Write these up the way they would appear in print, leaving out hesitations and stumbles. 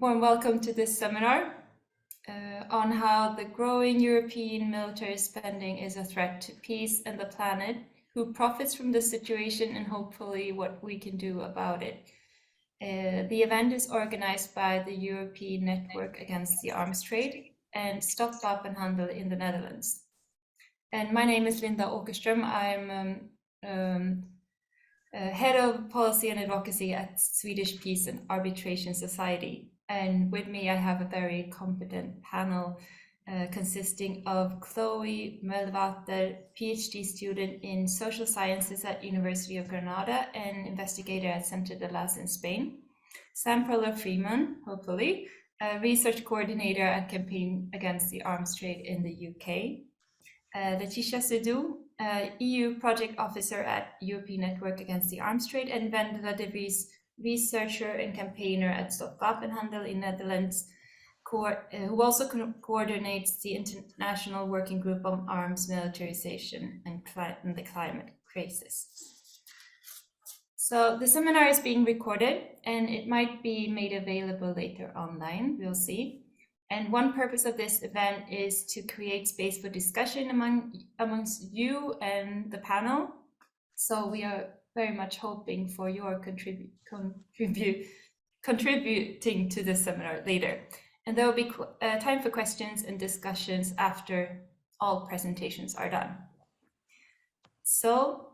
warm welcome to this seminar on how the growing European military spending is a threat to peace and the planet, who profits from the situation, and hopefully what we can do about it. The event is organized by the European Network Against the Arms Trade and Stop Wapenhandel in the Netherlands. And my name is Linda Åkerström. I'm Head of Policy and Advocacy at Swedish Peace and Arbitration Society. And with me, I have a very competent panel consisting of Chloé, Meulewaeter, PhD student in social sciences at University of Granada and investigator at Centre Delás in Spain. Perlo Freeman, hopefully, a research coordinator at Campaign Against the Arms Trade in the UK. Laëtitia Sédou, EU project officer at European Network Against the Arms Trade, and Wendela de Vries, researcher and campaigner at Stop Wapenhandel in Netherlands, who also coordinates the International Working Group on Arms Militarization and the Climate Crisis. So the seminar is being recorded and it might be made available later online, we'll see. And one purpose of this event is to create space for discussion amongst you and the panel. So we are very much hoping for your contributing to this seminar later. And there will be time for questions and discussions after all presentations are done. So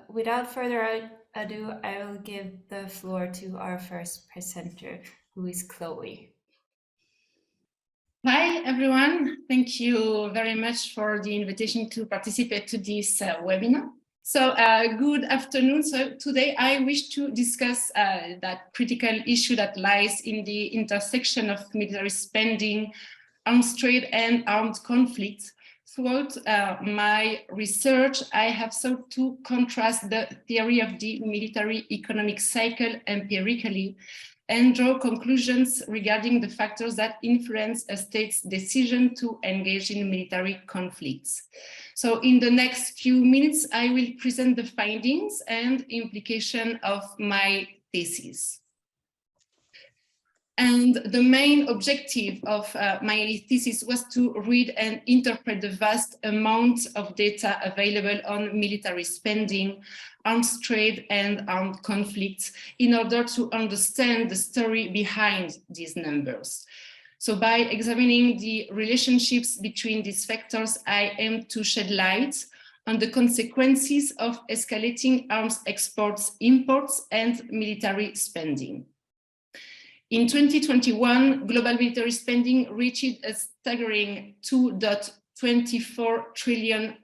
without further ado, I will give the floor to our first presenter, who is Chloé. Hi, everyone. Thank you very much for the invitation to participate to this webinar. So good afternoon. So today I wish to discuss that critical issue that lies in the intersection of military spending, arms trade and armed conflicts. Throughout my research, I have sought to contrast the theory of the military economic cycle empirically and draw conclusions regarding the factors that influence a state's decision to engage in military conflicts. So in the next few minutes, I will present the findings and implication of my thesis. And the main objective of my thesis was to read and interpret the vast amount of data available on military spending, arms trade and armed conflicts in order to understand the story behind these numbers. So by examining the relationships between these factors, I aim to shed light on the consequences of escalating arms exports, imports, and military spending. In 2021, global military spending reached a staggering $2.24 trillion.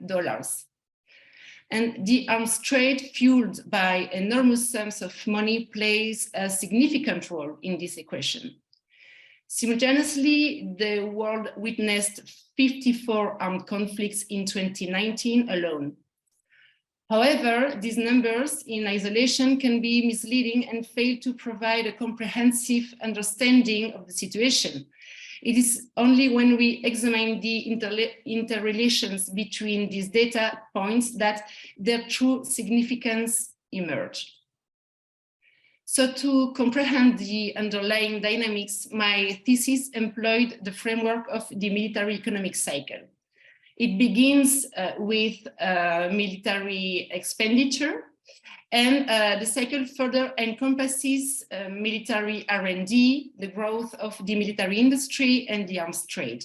And the arms trade, fueled by enormous sums of money, plays a significant role in this equation. Simultaneously, the world witnessed 54 armed conflicts in 2019 alone. However, these numbers in isolation can be misleading and fail to provide a comprehensive understanding of the situation. It is only when we examine the interrelations between these data points that their true significance emerge. So to comprehend the underlying dynamics, my thesis employed the framework of the military economic cycle. It begins with military expenditure, and the cycle further encompasses military R&D, the growth of the military industry, and the arms trade.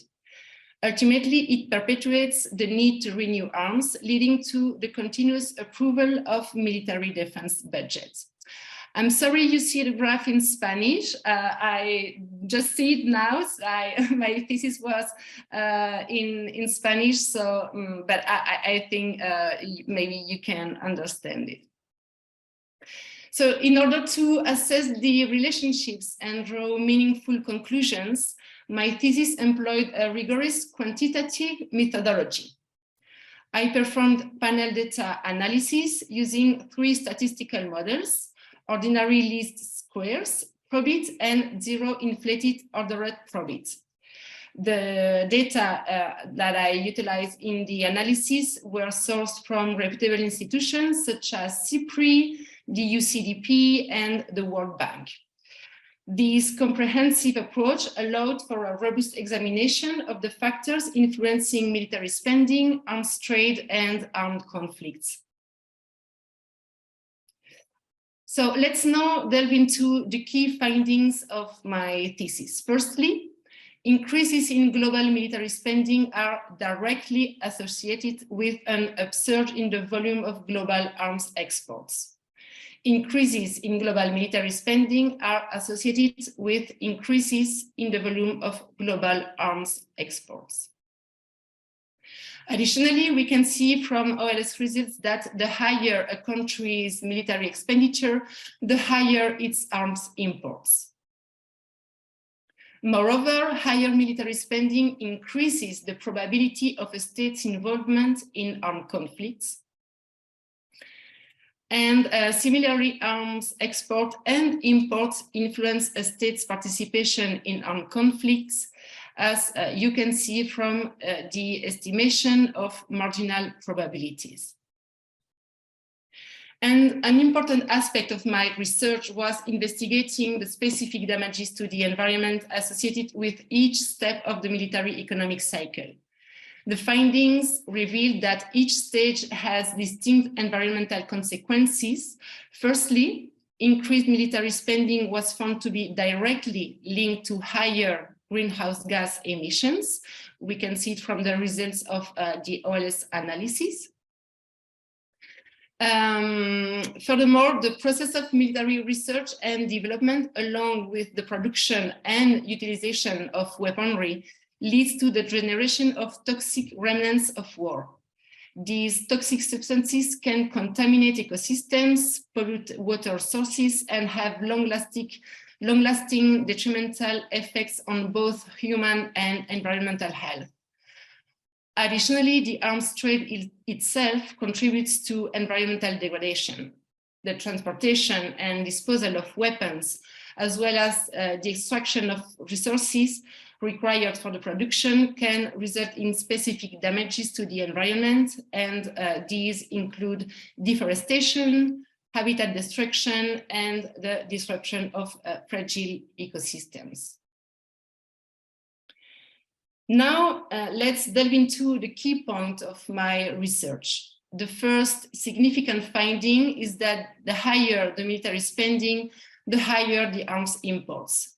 Ultimately, it perpetuates the need to renew arms, leading to the continuous approval of military defense budgets. I'm sorry you see the graph in Spanish. I just see it now. So my thesis was in Spanish, so but I think maybe you can understand it. So in order to assess the relationships and draw meaningful conclusions, my thesis employed a rigorous quantitative methodology. I performed panel data analysis using 3 statistical models: ordinary least squares, probit, and zero inflated ordered probit. The data that I utilized in the analysis were sourced from reputable institutions such as CIPRI, the UCDP, and the World Bank. This comprehensive approach allowed for a robust examination of the factors influencing military spending, arms trade, and armed conflicts. So let's now delve into the key findings of my thesis. Firstly, increases in global military spending are directly associated with an upsurge in the volume of global arms exports. Increases in global military spending are associated with increases in the volume of global arms exports. Additionally, we can see from OLS results that the higher a country's military expenditure, the higher its arms imports. Moreover, higher military spending increases the probability of a state's involvement in armed conflicts. And similarly, arms export and imports influence a state's participation in armed conflicts, as you can see from the estimation of marginal probabilities. And an important aspect of my research was investigating the specific damages to the environment associated with each step of the military economic cycle. The findings revealed that each stage has distinct environmental consequences. Firstly, increased military spending was found to be directly linked to higher greenhouse gas emissions. We can see it from the results of the OLS analysis. Furthermore, the process of military research and development, along with the production and utilization of weaponry, leads to the generation of toxic remnants of war. These toxic substances can contaminate ecosystems, pollute water sources, and have long-lasting detrimental effects on both human and environmental health. Additionally, the arms trade itself contributes to environmental degradation. The transportation and disposal of weapons, as well as the extraction of resources required for the production, can result in specific damages to the environment, and these include deforestation, habitat destruction, and the disruption of fragile ecosystems. Now, let's delve into the key point of my research. The first significant finding is that the higher the military spending, the higher the arms imports.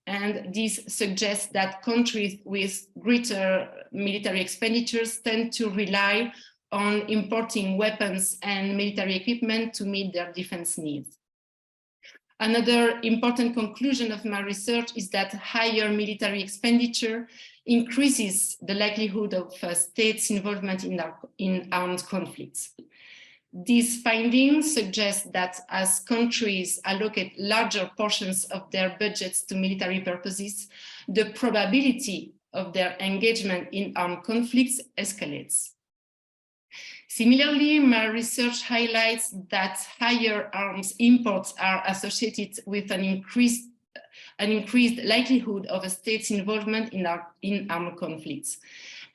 And this suggests that countries with greater military expenditures tend to rely on importing weapons and military equipment to meet their defense needs. Another important conclusion of my research is that higher military expenditure increases the likelihood of states' involvement in armed conflicts. These findings suggest that as countries allocate larger portions of their budgets to military purposes, the probability of their engagement in armed conflicts escalates. Similarly, my research highlights that higher arms imports are associated with an increased likelihood of a state's involvement in armed conflicts.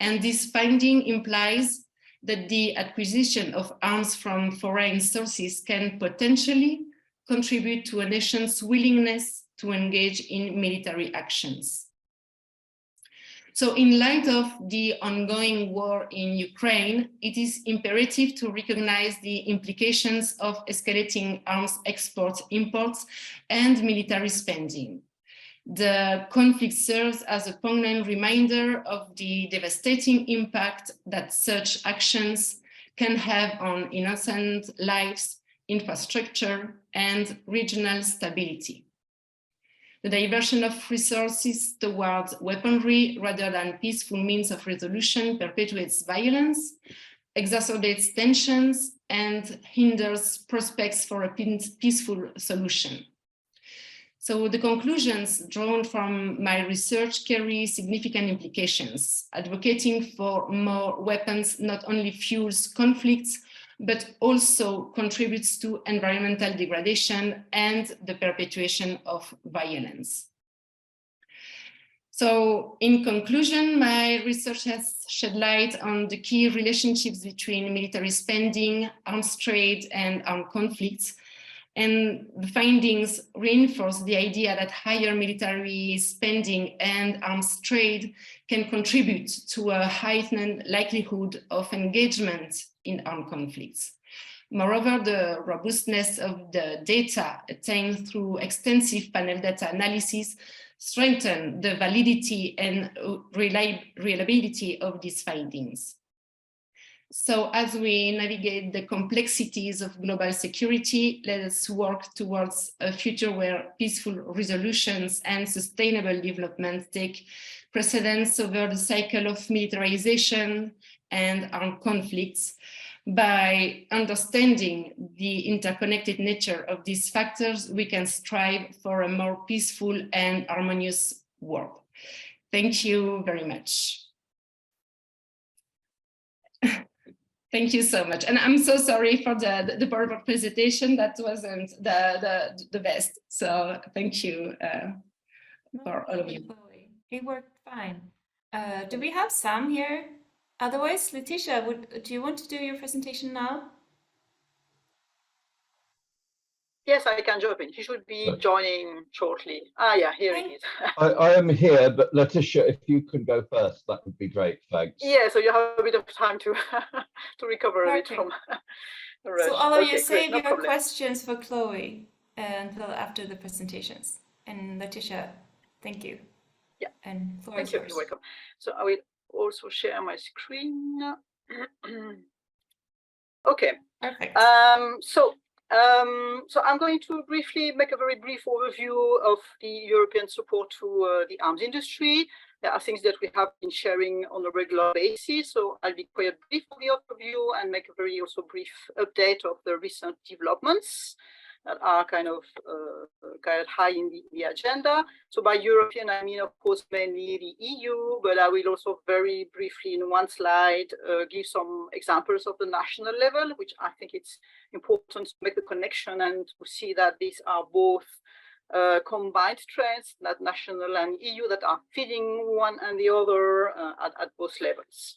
And this finding implies that the acquisition of arms from foreign sources can potentially contribute to a nation's willingness to engage in military actions. So in light of the ongoing war in Ukraine, it is imperative to recognize the implications of escalating arms exports, imports, and military spending. The conflict serves as a poignant reminder of the devastating impact that such actions can have on innocent lives, infrastructure, and regional stability. The diversion of resources towards weaponry rather than peaceful means of resolution perpetuates violence, exacerbates tensions, and hinders prospects for a peaceful solution. So the conclusions drawn from my research carry significant implications. Advocating for more weapons not only fuels conflicts, but also contributes to environmental degradation and the perpetuation of violence. So in conclusion, my research has shed light on the key relationships between military spending, arms trade, and armed conflicts. And the findings reinforce the idea that higher military spending and arms trade can contribute to a heightened likelihood of engagement in armed conflicts. Moreover, the robustness of the data attained through extensive panel data analysis strengthen the validity and reliability of these findings. So as we navigate the complexities of global security, let us work towards a future where peaceful resolutions and sustainable development take precedence over the cycle of militarization and armed conflicts. By understanding the interconnected nature of these factors, we can strive for a more peaceful and harmonious world. Thank you very much. Thank you so much. And I'm so sorry for the PowerPoint presentation. That wasn't the best. So thank you for all of you. Chloe. It worked fine. Do we have Sam here? Otherwise, Laëtitia, do you want to do your presentation now? Yes, I can jump in. He should be joining shortly. Ah, yeah, here he is. I am here, but Laëtitia, if you can go first, that would be great. Thanks. Yeah, so you have a bit of time to to recover a bit from the rush. So all of you save no your problem. questions for Chloe until after the presentations. And Laëtitia, thank you. Yeah. And floor Thank is you. yours. You're welcome. So I will also share my screen. Okay. Perfect. So I'm going to briefly make a very brief overview of the European support to the arms industry. There are things that we have been sharing on a regular basis, so I'll be quite brief on the overview and make a very also brief update of the recent developments that are kind of high in the agenda. So by European, I mean, of course, mainly the EU, but I will also very briefly in one slide give some examples of the national level, which I think it's important to make the connection and to see that these are both combined trends, that national and EU, that are feeding one and the other at both levels.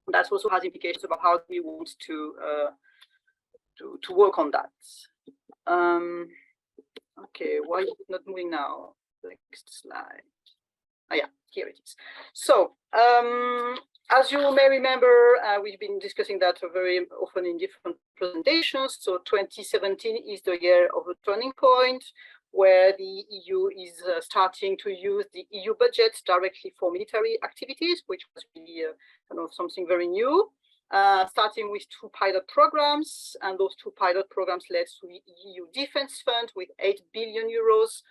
That also has implications about how we want to work on that. Okay, why is it not moving now? Next slide. Oh, yeah, here it is. So, as you may remember, we've been discussing that very often in different presentations. So 2017 is the year of a turning point where the EU is starting to use the EU budget directly for military activities, which was really kind of something very new. Starting with 2 pilot programs, and those 2 pilot programs led to the EU Defence Fund with 8 billion euros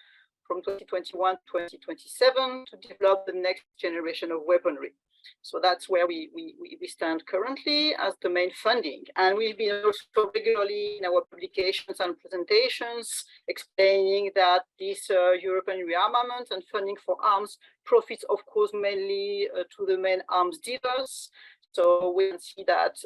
from 2021 to 2027 to develop the next generation of weaponry. So that's where we stand currently as the main funding. And we've been also regularly in our publications and presentations explaining that this European rearmament and funding for arms profits, of course, mainly to the main arms dealers. So we can see that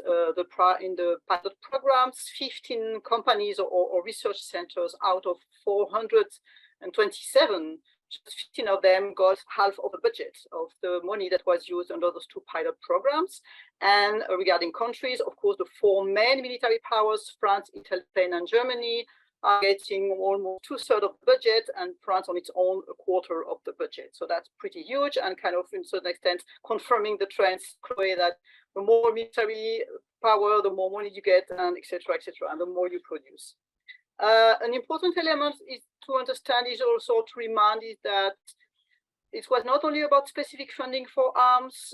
in the pilot programs, 15 companies or research centers out of 427, just 15 of them got half of the budget of the money that was used under those 2 pilot programs. And regarding countries, of course, the 4 main military powers, France, Italy, Spain, and Germany, are getting almost 2/3 of the budget, and France on its own 1/4 of the budget. So that's pretty huge, and kind of, in a certain extent, confirming the trends, Chloé, that the more military power, the more money you get, and etc., and the more you produce. An important element is to understand is also to remind is that it was not only about specific funding for arms,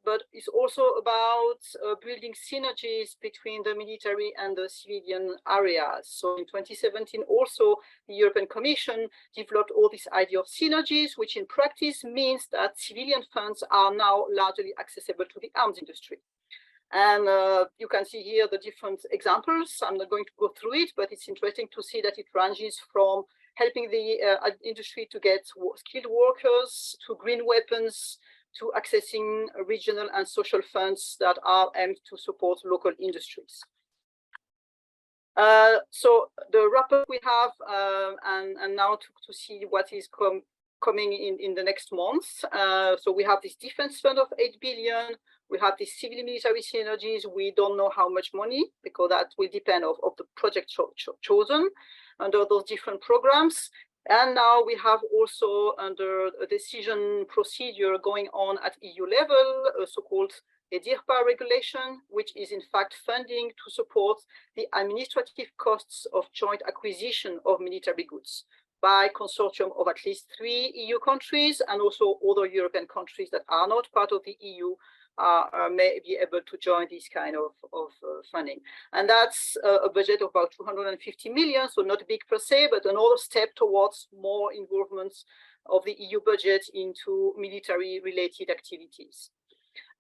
but it's also about building synergies between the military and the civilian areas. So in 2017, also the European Commission developed all this idea of synergies, which in practice means that civilian funds are now largely accessible to the arms industry. And you can see here the different examples. I'm not going to go through it, but it's interesting to see that it ranges from helping the industry to get skilled workers, to green weapons, to accessing regional and social funds that are aimed to support local industries. So the wrap-up we have, and now to see what is coming in the next months. So we have this defense fund of 8 billion. We have these civil military synergies. We don't know how much money, because that will depend of the project chosen. under those different programs. And now we have also under a decision procedure going on at EU level, a so-called EDIRPA regulation, which is in fact funding to support the administrative costs of joint acquisition of military goods by consortium of at least 3 EU countries, and also other European countries that are not part of the EU may be able to join this kind of funding. And that's a budget of about 250 million, so not big per se, but another step towards more involvement of the EU budget into military-related activities.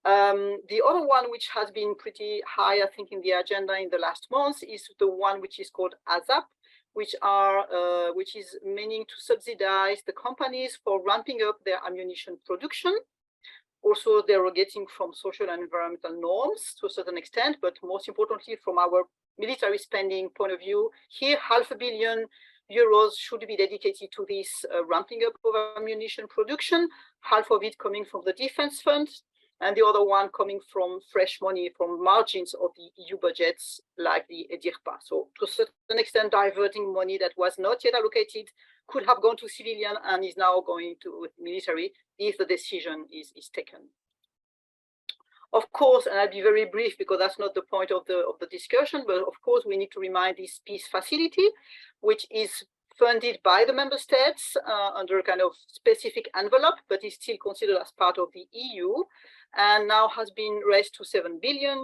The other one which has been pretty high, I think, in the agenda in the last months is the one which is called ASAP, which is meaning to subsidize the companies for ramping up their ammunition production. Also derogating from social and environmental norms to a certain extent, but most importantly from our military spending point of view, here €500 million should be dedicated to this ramping up of ammunition production, half of it coming from the defense fund, and the other one coming from fresh money from margins of the EU budgets like the EDIRPA. So to a certain extent, diverting money that was not yet allocated could have gone to civilian and is now going to military if the decision is taken. Of course, and I'll be very brief because that's not the point of the discussion, but of course we need to remind this peace facility, which is funded by the member states under a kind of specific envelope, but is still considered as part of the EU, and now has been raised to €7 billion,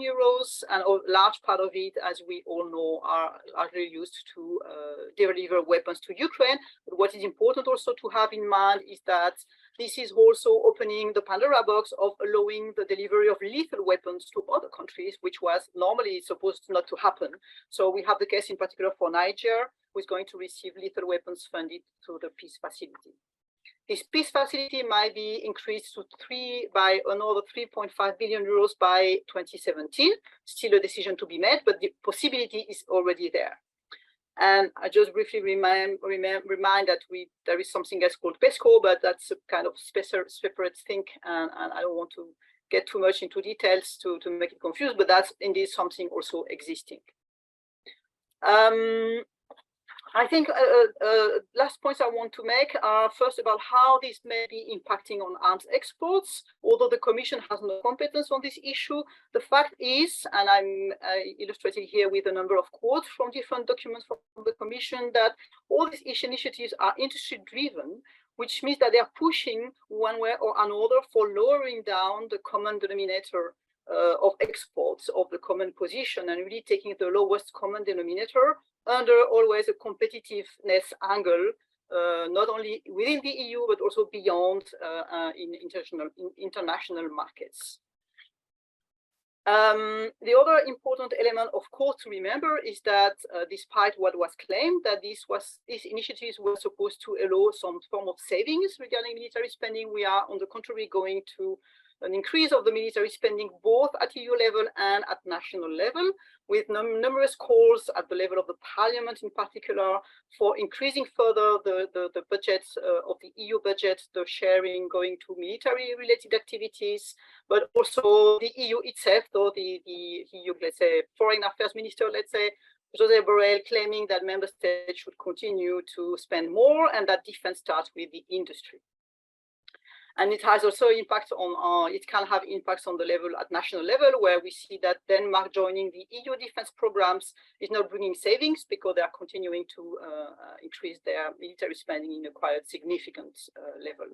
and a large part of it, as we all know, are largely used to deliver weapons to Ukraine. But what is important also to have in mind is that this is also opening the Pandora box of allowing the delivery of lethal weapons to other countries, which was normally supposed not to happen. So we have the case in particular for Niger, who is going to receive lethal weapons funded through the peace facility. This peace facility might be increased to by another €3.5 billion by 2017. Still a decision to be made, but the possibility is already there. And I just briefly remind that there is something else called PESCO, but that's a kind of separate thing, and I don't want to get too much into details to make it confused, but that's indeed something also existing. I think last points I want to make are first about how this may be impacting on arms exports. Although the Commission has no competence on this issue, the fact is, and I illustrated here with a number of quotes from different documents from the Commission, that all these initiatives are industry-driven, which means that they are pushing one way or another for lowering down the common denominator of exports of the common position, and really taking the lowest common denominator under always a competitiveness angle, not only within the EU, but also beyond in international markets. The other important element, of course, to remember is that despite what was claimed, that these initiatives were supposed to allow some form of savings regarding military spending, we are, on the contrary, going to an increase of the military spending both at EU level and at national level, with numerous calls at the level of the Parliament in particular for increasing further the budgets of the EU budget, the sharing going to military-related activities, but also the EU itself, though the EU, let's say, Foreign Affairs Minister, let's say, Josep Borrell, claiming that member states should continue to spend more and that defense starts with the industry. And it has also impact on, it can have impacts on the level at national level, where we see that Denmark joining the EU defense programs is not bringing savings because they are continuing to increase their military spending in a quite significant level.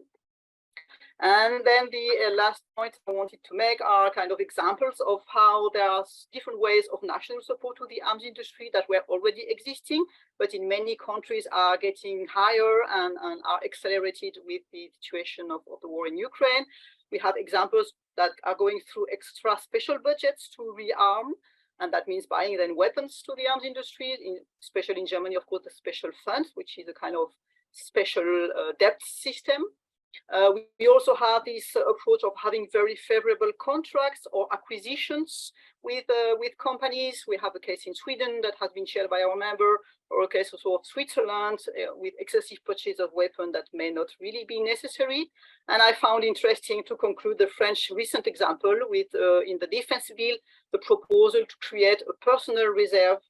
And then the last point I wanted to make are kind of examples of how there are different ways of national support to the arms industry that were already existing, but in many countries are getting higher and are accelerated with the situation of the war in Ukraine. We have examples that are going through extra special budgets to rearm, and that means buying then weapons to the arms industry, especially in Germany, of course, the special fund, which is a kind of special debt system. We also have this approach of having very favorable contracts or acquisitions with companies. We have a case in Sweden that has been shared by our member, or a case also of Switzerland with excessive purchase of weapons that may not really be necessary. And I found interesting to conclude the French recent example with, in the defense bill, the proposal to create a personal reserve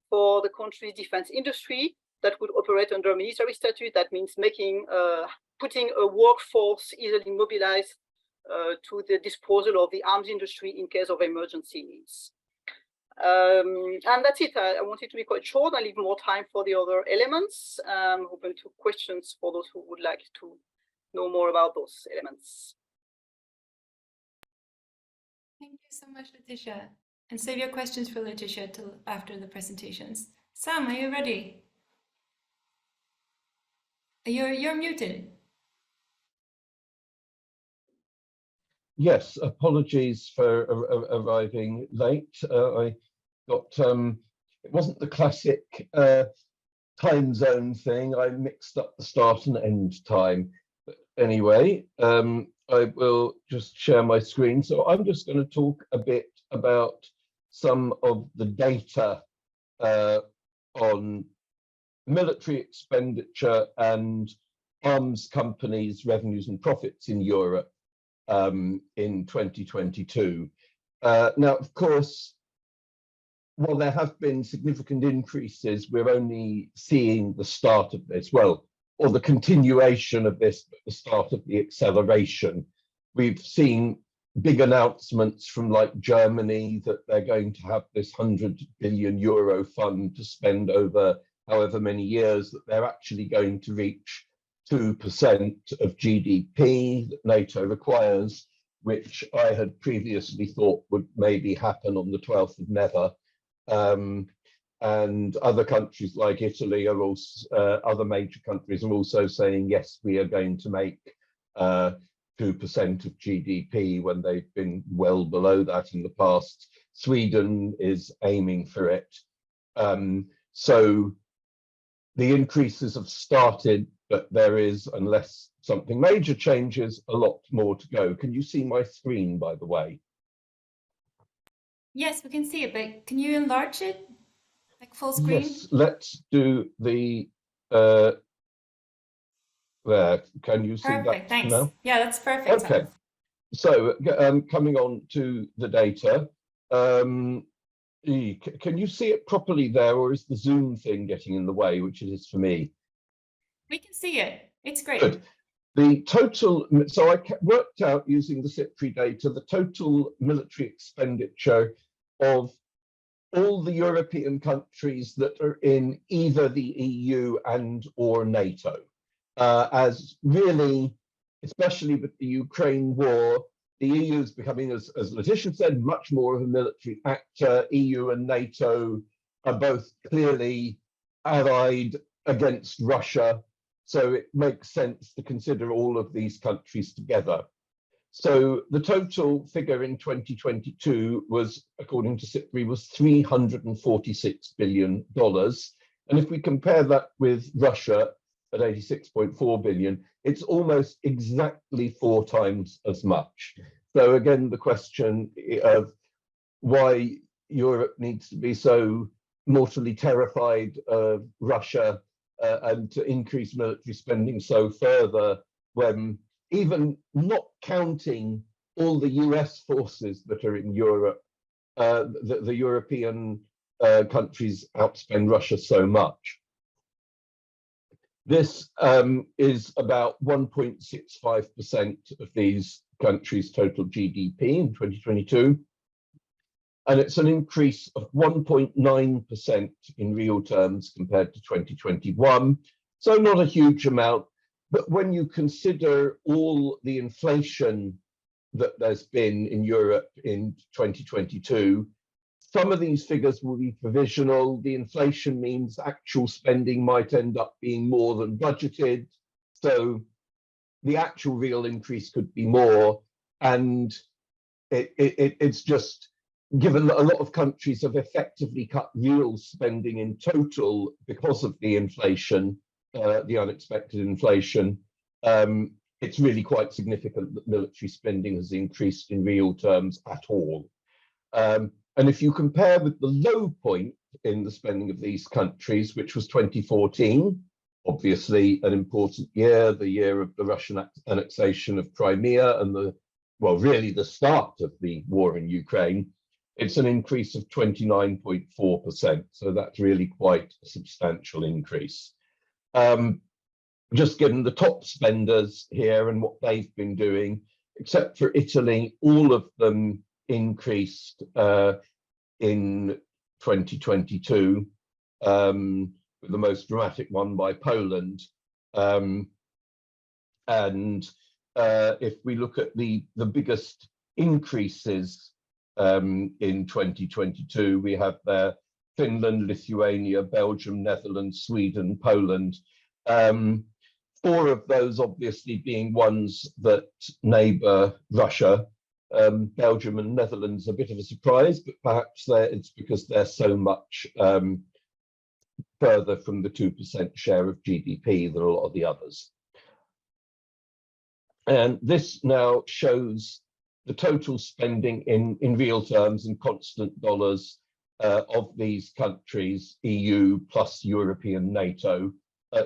for the country's defense industry that would operate under a military statute. That means putting a workforce easily mobilized to the disposal of the arms industry in case of emergencies. And that's it. I wanted to be quite short. I leave more time for the other elements. Open to questions for those who would like to know more about those elements. Thank you so much, Laëtitia. And save your questions for Laëtitia till after the presentations. Sam, are you ready? You're muted. Yes, apologies for arriving late. I got, it wasn't the classic time zone thing. I mixed up the start and end time. But anyway, I will just share my screen. So I'm just going to talk a bit about some of the data on military expenditure and arms companies' revenues and profits in Europe in 2022. Now, of course, while there have been significant increases, we're only seeing the start of this, well, or the continuation of this, but the start of the acceleration. We've seen big announcements from like Germany that they're going to have this 100 billion euro fund to spend over however many years, that they're actually going to reach 2% of GDP that NATO requires, which I had previously thought would maybe happen on the 12th of never. And other countries like Italy are also, other major countries are also saying, yes, we are going to make 2% of GDP when they've been well below that in the past. Sweden is aiming for it. So the increases have started, but there is, unless something major changes, a lot more to go. Can you see my screen, by the way? Yes, we can see it, but can you enlarge it? Like full screen? Yes, let's do the, there, can you see Perfect, that thanks. now? Yeah, that's perfect. Okay, so coming on to the data, can you see it properly there, or is the Zoom thing getting in the way, which it is for me? We can see it. It's great. Good. The total, so I worked out using the CIPRI data, the total military expenditure of all the European countries that are in either the EU and or NATO. As really, especially with the Ukraine war, the EU is becoming, as Laëtitia said, much more of a military actor. EU and NATO are both clearly allied against Russia. So it makes sense to consider all of these countries together. So the total figure in 2022 was, according to CIPRI, was $346 billion. And if we compare that with Russia at 86.4 billion, it's almost exactly 4 times as much. So again, the question of why Europe needs to be so mortally terrified of Russia and to increase military spending so further, when even not counting all the US forces that are in Europe, the European countries outspend Russia so much. This is about 1.65% of these countries' total GDP in 2022. And it's an increase of 1.9% in real terms compared to 2021. So not a huge amount, but when you consider all the inflation that there's been in Europe in 2022, some of these figures will be provisional. The inflation means actual spending might end up being more than budgeted. So the actual real increase could be more. And it's just, given that a lot of countries have effectively cut real spending in total because of the inflation, the unexpected inflation, it's really quite significant that military spending has increased in real terms at all. And if you compare with the low point in the spending of these countries, which was 2014, obviously an important year, the year of the Russian annexation of Crimea and the, well, really the start of the war in Ukraine, it's an increase of 29.4%. So that's really quite a substantial increase. just given the top spenders here and what they've been doing, except for Italy, all of them increased in 2022, with the most dramatic one by Poland. If we look at the biggest increases in 2022, we have there Finland, Lithuania, Belgium, Netherlands, Sweden, Poland. 4 of those obviously being ones that neighbour Russia. Belgium and Netherlands a bit of a surprise, but perhaps it's because they're so much further from the 2% share of GDP than a lot of the others. And this now shows the total spending in real terms in constant dollars of these countries, EU plus European NATO,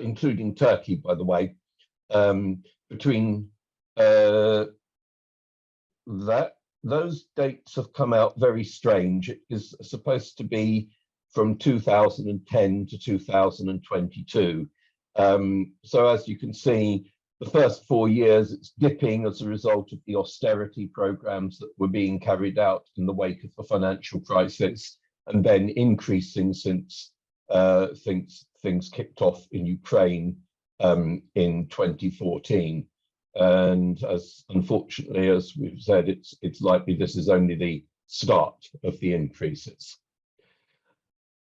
including Turkey, by the way, between those dates have come out very strange. It is supposed to be from 2010 to 2022. So as you can see, the first 4 years it's dipping as a result of the austerity programs that were being carried out in the wake of the financial crisis, and then increasing since things kicked off in Ukraine in 2014. And as unfortunately, as we've said, it's likely this is only the start of the increases.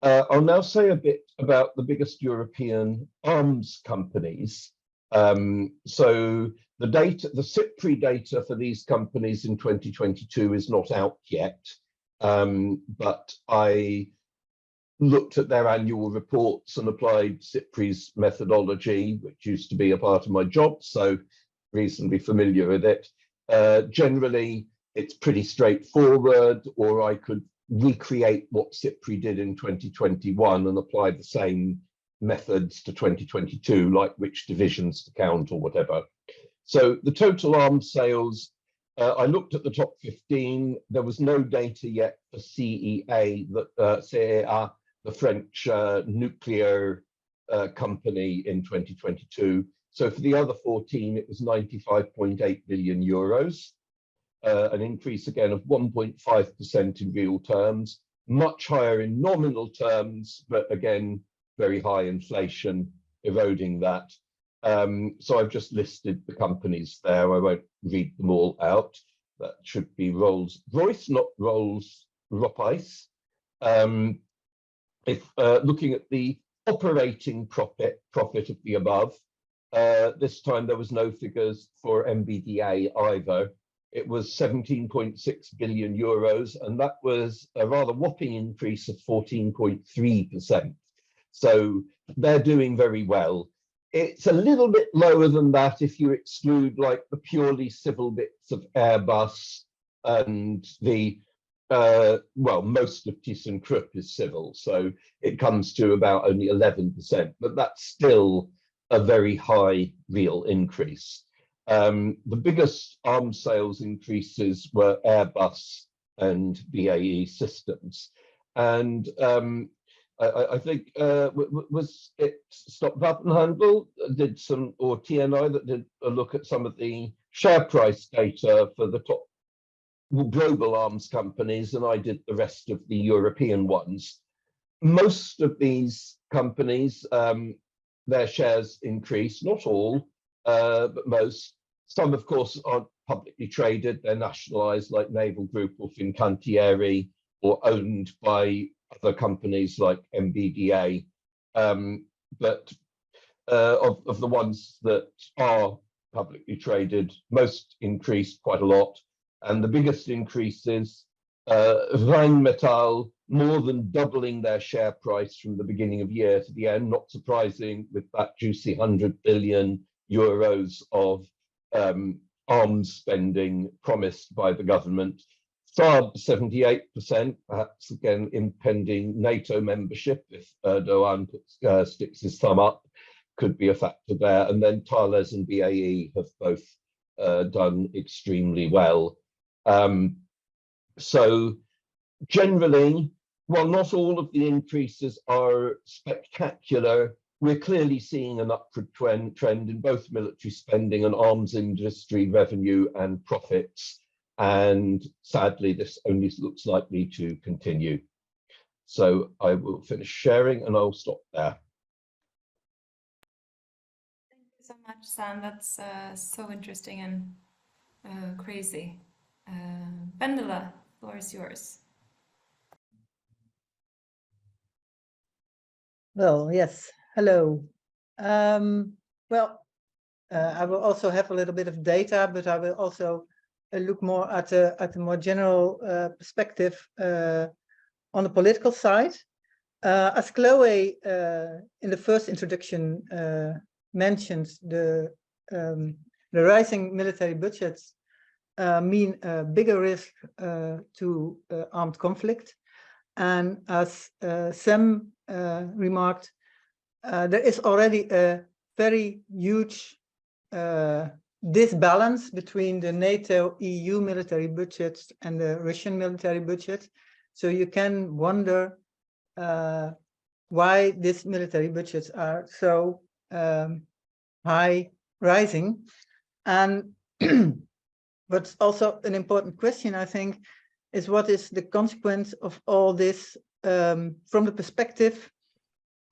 I'll now say a bit about the biggest European arms companies. So the data, the CIPRI data for these companies in 2022 is not out yet, but I looked at their annual reports and applied CIPRI's methodology, which used to be a part of my job, so reasonably familiar with it. Generally, it's pretty straightforward, or I could recreate what CIPRI did in 2021 and apply the same methods to 2022, like which divisions to count or whatever. So the total arms sales, I looked at the top 15. There was no data yet for CEA, CAAT, the French nuclear company in 2022. So for the other 14, it was 95.8 billion euros, an increase again of 1.5% in real terms, much higher in nominal terms, but again, very high inflation eroding that. So I've just listed the companies there. I won't read them all out. That should be Rolls-Royce, not Rolls-Royce. If looking at the operating profit of the above, this time there was no figures for MBDA either. It was 17.6 billion euros, and that was a rather whopping increase of 14.3%. So they're doing very well. It's a little bit lower than that if you exclude like the purely civil bits of Airbus and the, well, most of ThyssenKrupp is civil, so it comes to about only 11%, but that's still a very high real increase. The biggest arms sales increases were Airbus and BAE Systems. And I think, was it Stop Wapenhandel did some, or TNI that did a look at some of the share price data for the top global arms companies, and I did the rest of the European ones. Most of these companies, their shares increase, not all, but most. Some, of course, aren't publicly traded. They're nationalized, like Naval Group or Fincantieri, or owned by other companies like MBDA. But of the ones that are publicly traded, most increased quite a lot. And the biggest increases, Rheinmetall, more than doubling their share price from the beginning of year to the end, not surprising with that juicy 100 billion euros of arms spending promised by the government. Saab 78%, perhaps again impending NATO membership if Erdogan sticks his thumb up, could be a factor there. And then Thales and BAE have both done extremely well. So generally, while not all of the increases are spectacular, we're clearly seeing an upward trend in both military spending and arms industry revenue and profits. And sadly, this only looks likely to continue. So I will finish sharing and I'll stop there. Thank you so much, Sam. That's so interesting and crazy. Wendela, the floor is yours. Well, yes. Hello. Well, I will also have a little bit of data, but I will also look more at a more general perspective on the political side. As Chloé in the first introduction mentioned, the rising military budgets mean a bigger risk to armed conflict. And as Sam remarked, there is already a very huge disbalance between the NATO EU military budgets and the Russian military budget. So you can wonder why these military budgets are so high rising. And what's also an important question, I think, is what is the consequence of all this from the perspective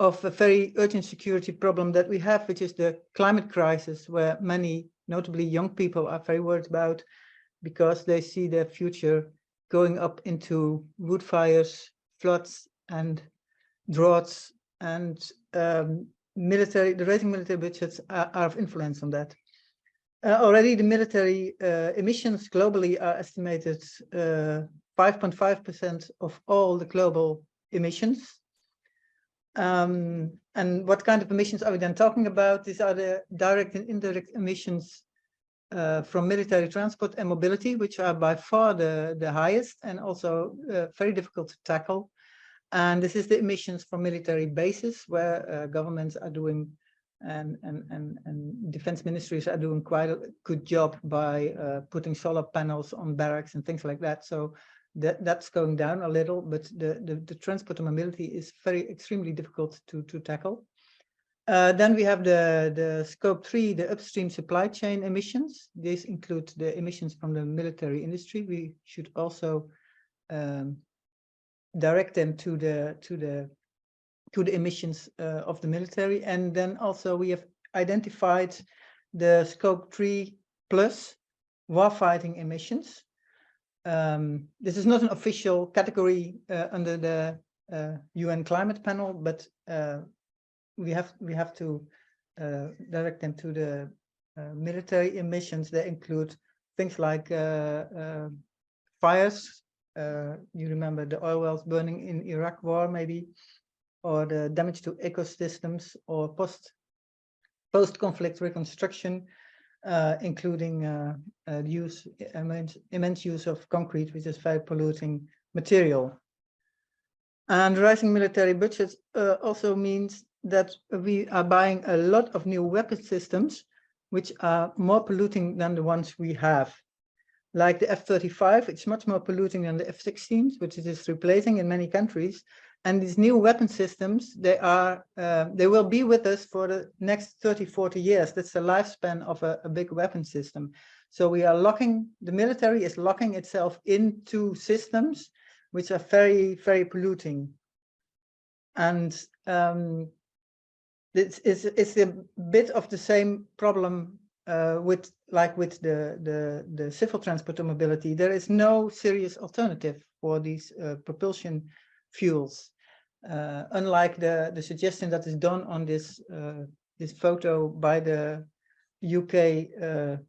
of a very urgent security problem that we have, which is the climate crisis, where many, notably young people, are very worried about because they see their future going up into wood fires, floods, and droughts, and the rising military budgets are of influence on that. Already the military emissions globally are estimated 5.5% of all the global emissions. And what kind of emissions are we then talking about? These are the direct and indirect emissions from military transport and mobility, which are by far the highest and also very difficult to tackle. And this is the emissions from military bases, where governments are doing and defense ministries are doing quite a good job by putting solar panels on barracks and things like that. So that's going down a little, but the transport and mobility is extremely difficult to tackle. Then we have the scope 3, the upstream supply chain emissions. These include the emissions from the military industry. We should also direct them to the emissions of the military. And then also we have identified the scope 3 plus warfighting emissions. This is not an official category under the UN climate panel, but we have to direct them to the military emissions. They include things like fires. You remember the oil wells burning in Iraq war, maybe, or the damage to ecosystems, or post-conflict reconstruction, including immense use of concrete, which is very polluting material. And rising military budgets also means that we are buying a lot of new weapon systems, which are more polluting than the ones we have. Like the F-35, it's much more polluting than the F-16s, which it is replacing in many countries. And these new weapon systems, they will be with us for the next 30, 40 years. That's the lifespan of a big weapon system. So the military is locking itself into systems which are very, very polluting. And it's a bit of the same problem with the civil transport and mobility. There is no serious alternative for these propulsion fuels, unlike the suggestion that is done on this photo by the UK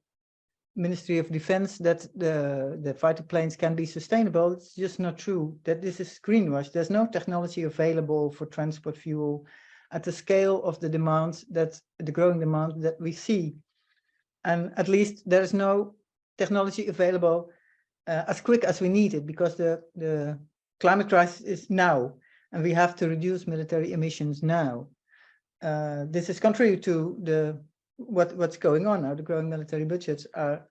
Ministry of Defense, that the fighter planes can be sustainable. It's just not true. That this is greenwash. There's no technology available for transport fuel at the scale of the demand, the growing demand that we see. And at least there is no technology available as quick as we need it, because the climate crisis is now, and we have to reduce military emissions now. This is contrary to what's going on now. The growing military budgets are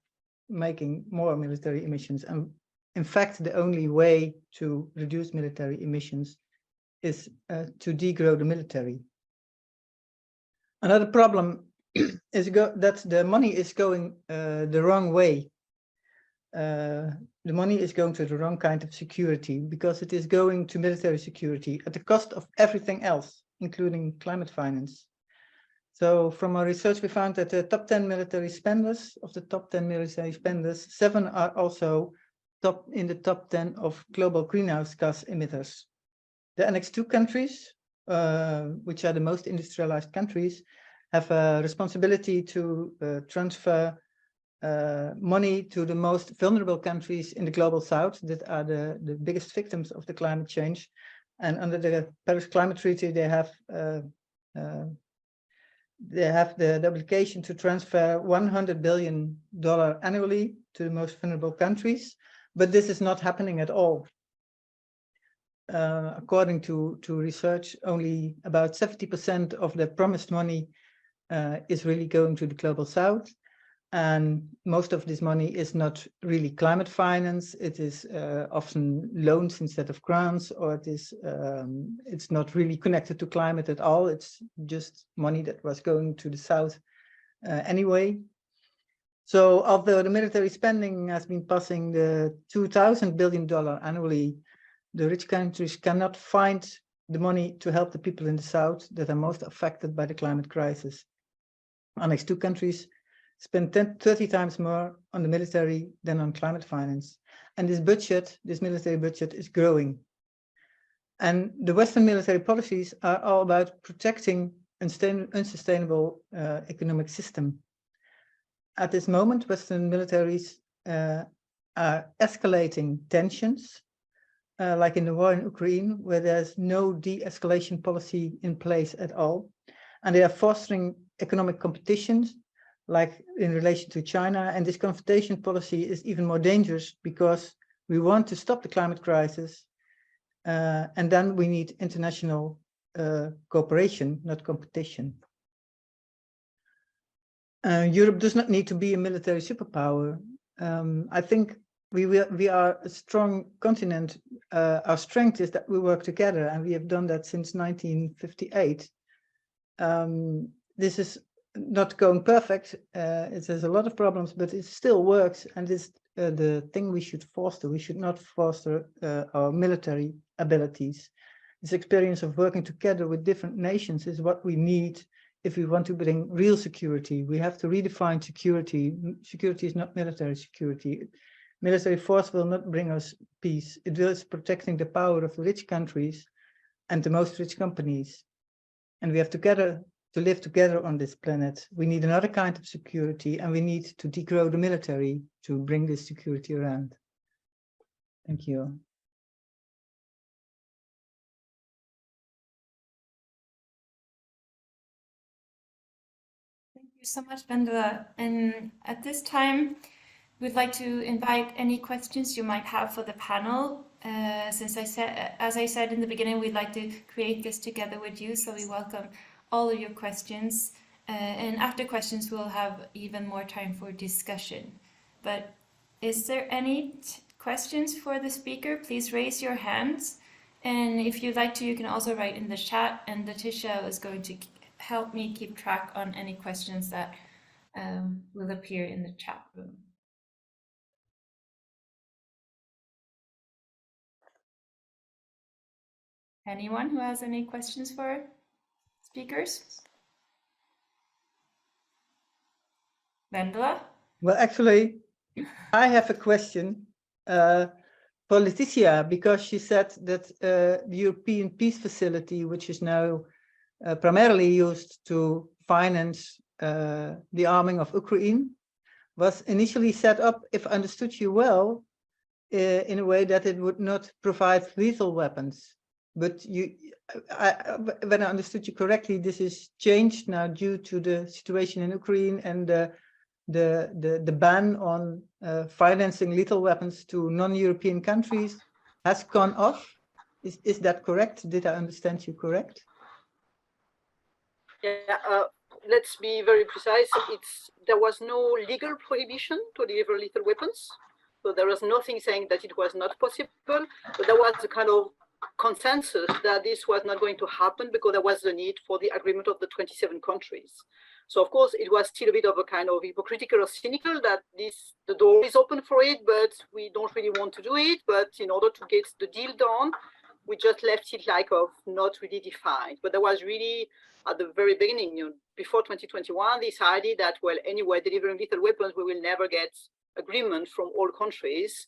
making more military emissions. And in fact, the only way to reduce military emissions is to degrow the military. Another problem is that the money is going the wrong way. The money is going to the wrong kind of security because it is going to military security at the cost of everything else, including climate finance. So from our research, we found that the top 10 military spenders, of the top 10 military spenders, 7 are also in the top 10 of global greenhouse gas emitters. The Annex II countries, which are the most industrialized countries, have a responsibility to transfer money to the most vulnerable countries in the global south that are the biggest victims of the climate change. And under the Paris Climate Treaty, they have the obligation to transfer $100 billion annually to the most vulnerable countries, but this is not happening at all. According to research, only about 70% of the promised money is really going to the global south. And most of this money is not really climate finance. It is often loans instead of grants, or it's not really connected to climate at all. It's just money that was going to the south anyway. So although the military spending has been passing the $2,000 billion annually, the rich countries cannot find the money to help the people in the south that are most affected by the climate crisis. Annex II countries spend 30 times more on the military than on climate finance. And this military budget is growing. And the Western military policies are all about protecting an unsustainable economic system. At this moment, Western militaries are escalating tensions, like in the war in Ukraine, where there's no de-escalation policy in place at all. And they are fostering economic competitions, like in relation to China, and this confrontation policy is even more dangerous because we want to stop the climate crisis, and then we need international cooperation, not competition. Europe does not need to be a military superpower. I think we are a strong continent. Our strength is that we work together, and we have done that since 1958. This is not going perfect. It has a lot of problems, but it still works, and it's the thing we should foster. We should not foster our military abilities. This experience of working together with different nations is what we need if we want to bring real security. We have to redefine security. Security is not military security. Military force will not bring us peace. It is protecting the power of the rich countries and the most rich companies. And we have to live together on this planet. We need another kind of security, and we need to degrow the military to bring this security around. Thank you. Thank you so much, Wendela. And at this time, we'd like to invite any questions you might have for the panel. As I said in the beginning, we'd like to create this together with you, so we welcome all of your questions. And after questions, we'll have even more time for discussion. But is there any questions for the speaker? Please raise your hands. And if you'd like to, you can also write in the chat, and Laëtitia is going to help me keep track on any questions that will appear in the chat room. Anyone who has any questions for speakers? Wendela? Well, actually, I have a question for Laëtitia, because she said that the European Peace Facility, which is now primarily used to finance the arming of Ukraine, was initially set up, if I understood you well, in a way that it would not provide lethal weapons. But when I understood you correctly, this is changed now due to the situation in Ukraine, and the ban on financing lethal weapons to non-European countries has gone off. Is that correct? Did I understand you correct? Yeah, let's be very precise. There was no legal prohibition to deliver lethal weapons. So there was nothing saying that it was not possible, but there was a kind of consensus that this was not going to happen because there was the need for the agreement of the 27 countries. So of course, it was still a bit of a kind of hypocritical or cynical that the door is open for it, but we don't really want to do it. But in order to get the deal done, we just left it like of not really defined. But there was really at the very beginning, before 2021, this idea that, well, anyway, delivering lethal weapons, we will never get agreement from all countries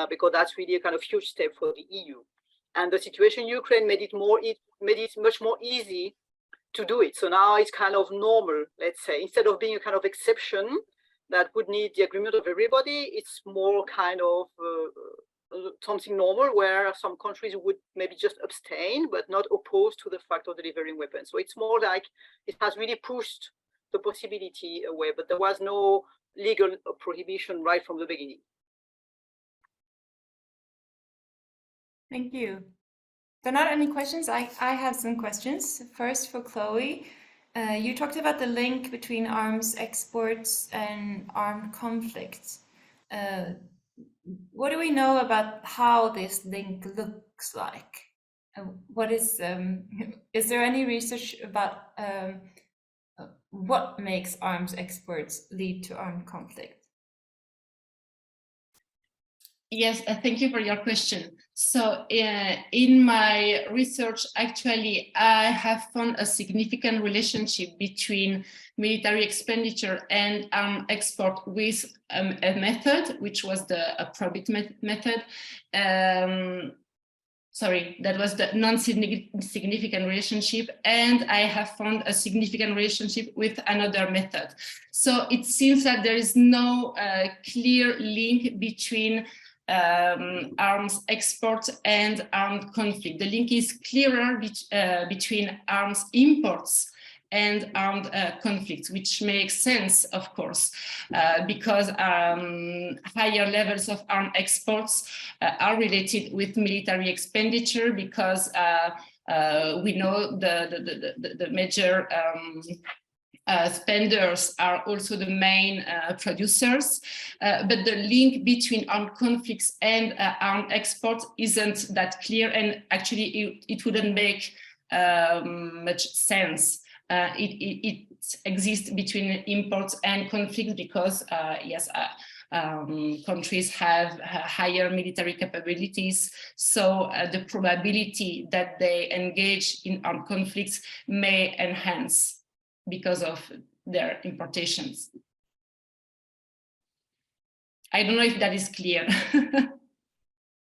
because that's really a kind of huge step for the EU. And the situation in Ukraine made it much more easy to do it. So now it's kind of normal, let's say, instead of being a kind of exception that would need the agreement of everybody, it's more kind of something normal where some countries would maybe just abstain, but not opposed to the fact of delivering weapons. So it's more like it has really pushed the possibility away, but there was no legal prohibition right from the beginning. Thank you. If there are not any questions, I have some questions. First for Chloé. You talked about the link between arms exports and armed conflicts. What do we know about how this link looks like? What is there any research about what makes arms exports lead to armed conflict? Yes, thank you for your question. So in my research, actually, I have found a significant relationship between military expenditure and export with a method, which was a probit method. Sorry, that was the non-significant relationship. And I have found a significant relationship with another method. So it seems that there is no clear link between arms export and armed conflict. The link is clearer between arms imports and armed conflicts, which makes sense, of course, because higher levels of armed exports are related with military expenditure, because we know the major spenders are also the main producers, but the link between armed conflicts and armed exports isn't that clear, and actually it wouldn't make much sense. It exists between imports and conflicts because yes, countries have higher military capabilities, so the probability that they engage in armed conflicts may enhance because of their importations. I don't know if that is clear.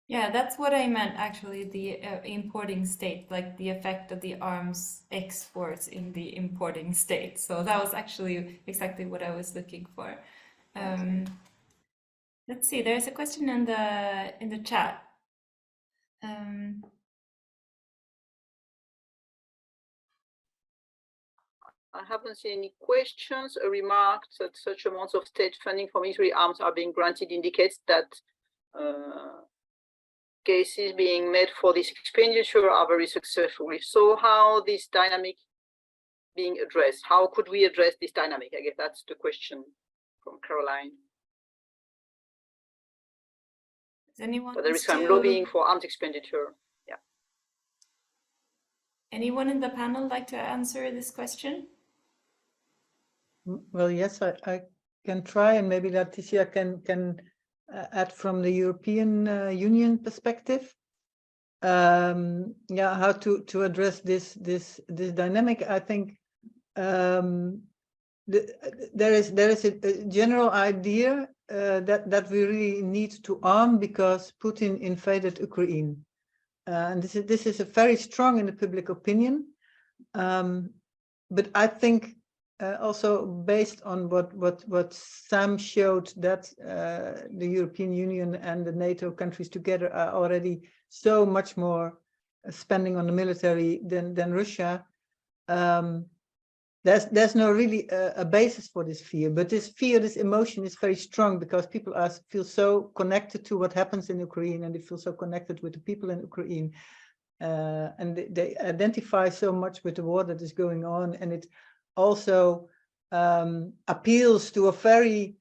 Yeah, that's what I meant, actually, the importing state, like the effect of the arms exports in the importing state. So that was actually exactly what I was looking for. Let's see, there's a question in the chat. I haven't seen any questions. A remark that such amounts of state funding for military arms are being granted indicates that cases being made for this expenditure are very successful. So how this dynamic being addressed? How could we address this dynamic? I guess that's the question from Caroline. Does anyone But there is some lobbying for arms expenditure. Yeah. Anyone in the panel like to answer this question? Well, yes, I can try, and maybe Laëtitia can add from the European Union perspective. Yeah, how to address this dynamic. I think there is a general idea that we really need to arm because Putin invaded Ukraine, and this is a very strong in the public opinion. But I think. Also based on what Sam showed, that the European Union and the NATO countries together are already so much more spending on the military than Russia. There's no really a basis for this fear, but this emotion is very strong because people feel so connected to what happens in Ukraine, and they feel so connected with the people in Ukraine, and they identify so much with the war that is going on, and it also appeals to a very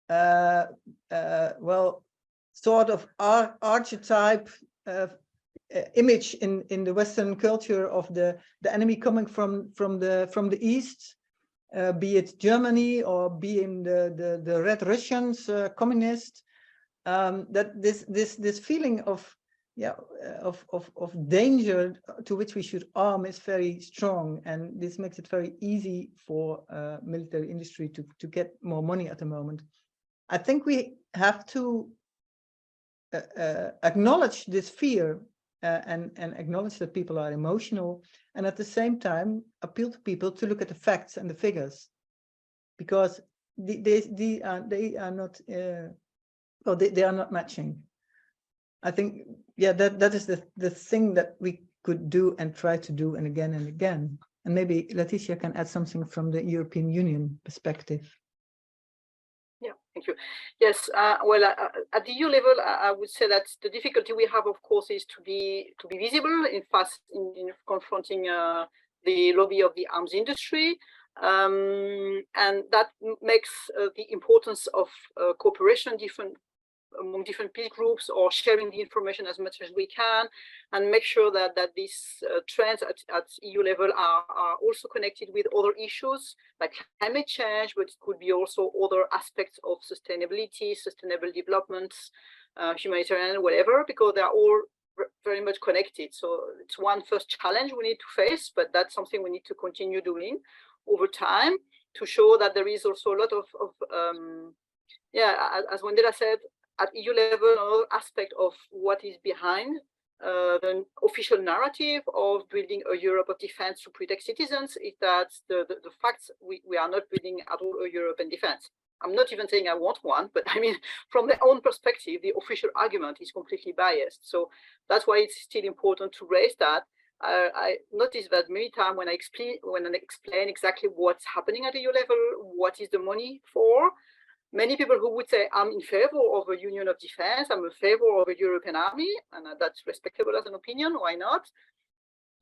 well sort of archetype image in the Western culture of the enemy coming from the east, be it Germany or be in the Red Russians, communist, that this feeling of danger to which we should arm is very strong, and this makes it very easy for military industry to get more money at the moment. I think we have to acknowledge this fear and acknowledge that people are emotional, and at the same time appeal to people to look at the facts and the figures, because they are not well, they are not matching. I think, yeah, that is the thing that we could do and try to do and again. And maybe Laëtitia can add something from the European Union perspective. Yeah, thank you. Yes, well, at the EU level, I would say that the difficulty we have, of course, is to be visible in confronting the lobby of the arms industry, and that makes the importance of cooperation among different peace groups, or sharing the information as much as we can, and make sure that these trends at EU level are also connected with other issues like climate change, but it could be also other aspects of sustainability, sustainable development, humanitarian, whatever, because they are all very much connected. So it's one first challenge we need to face, but that's something we need to continue doing over time to show that there is also a lot of as Wendela said, at EU level, another aspect of what is behind the official narrative of building a Europe of defense to protect citizens is that the facts we are not building at all a European defense. I'm not even saying I want one, but I mean, from their own perspective, the official argument is completely biased. So that's why it's still important to raise that. I noticed that many times when I explain exactly what's happening at the EU level, what is the money for, many people who would say, I'm in favor of a union of defense, I'm in favor of a European army, and that's respectable as an opinion, why not?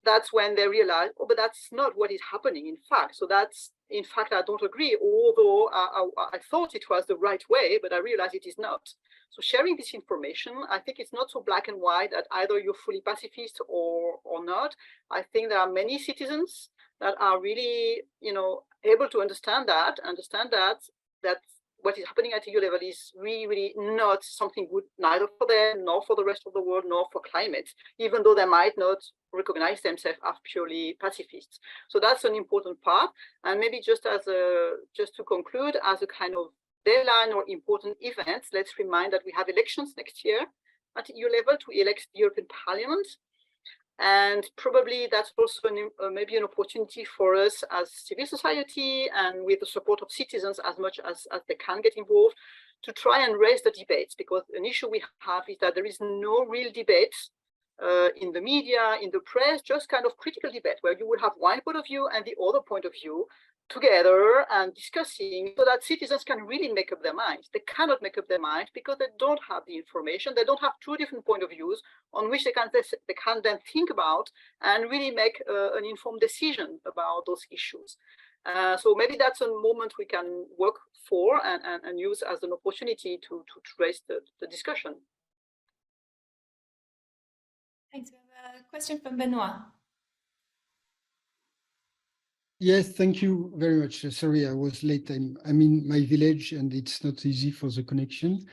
That's when they realize, oh, but that's not what is happening, in fact. So that's, in fact, I don't agree, although I thought it was the right way, but I realize it is not. So sharing this information, I think it's not so black and white that either you're fully pacifist or not. I think there are many citizens that are really, able to understand that what is happening at EU level is really not something good, neither for them, nor for the rest of the world, nor for climate, even though they might not recognize themselves as purely pacifists. So that's an important part. And maybe just to conclude, as a kind of deadline or important events, let's remind that we have elections next year at EU level to elect the European Parliament. And probably that's also maybe an opportunity for us as civil society and with the support of citizens as much as they can get involved to try and raise the debates, because an issue we have is that there is no real debate in the media, in the press, just kind of critical debate where you will have one point of view and the other point of view together and discussing so that citizens can really make up their minds. They cannot make up their minds because they don't have the information. They don't have two different points of views on which they can then think about and really make an informed decision about those issues. So maybe that's a moment we can work for and use as an opportunity to raise the discussion. Thanks. We have a question from Benoit. Yes, thank you very much. Sorry, I was late. I'm in my village and it's not easy for the connection.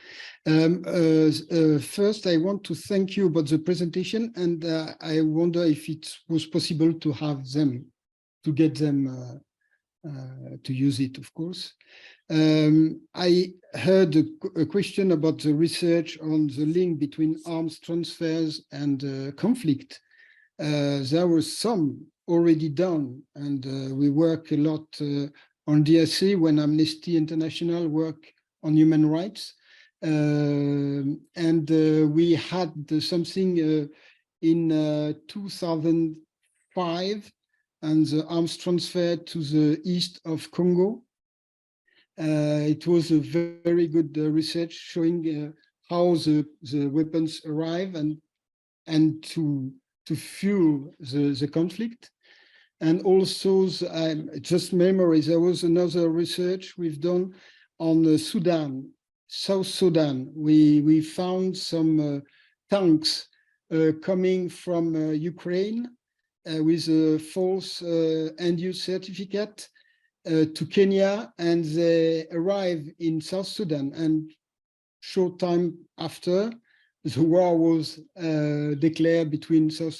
First, I want to thank you about the presentation, and I wonder if it was possible to have them, to get them to use it, of course. I heard a question about the research on the link between arms transfers and conflict. There was some already done, and we work a lot on DSA when Amnesty International work on human rights. And we had something in 2005, and the arms transfer to the east of Congo. It was a very good research showing how the weapons arrive and to fuel the conflict. And also, just memories, there was another research we've done on Sudan, South Sudan. We found some tanks coming from Ukraine with a false end-use certificate to Kenya, and they arrive in South Sudan. And short time after, the war was declared between the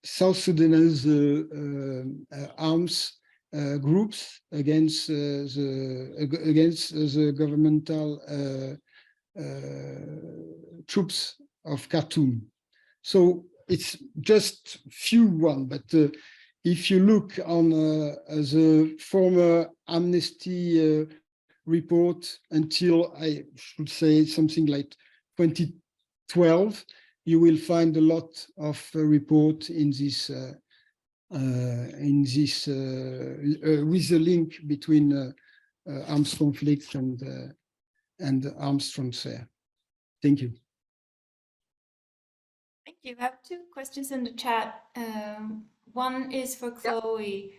South Sudanese arms groups against the governmental troops of Khartoum. So it's just few one, but if you look on the former Amnesty report until, I should say, something like 2012, you will find a lot of report in this with the link between arms conflicts and arms transfer. Thank you. Thank you. I have 2 questions in the chat. One is for Chloé.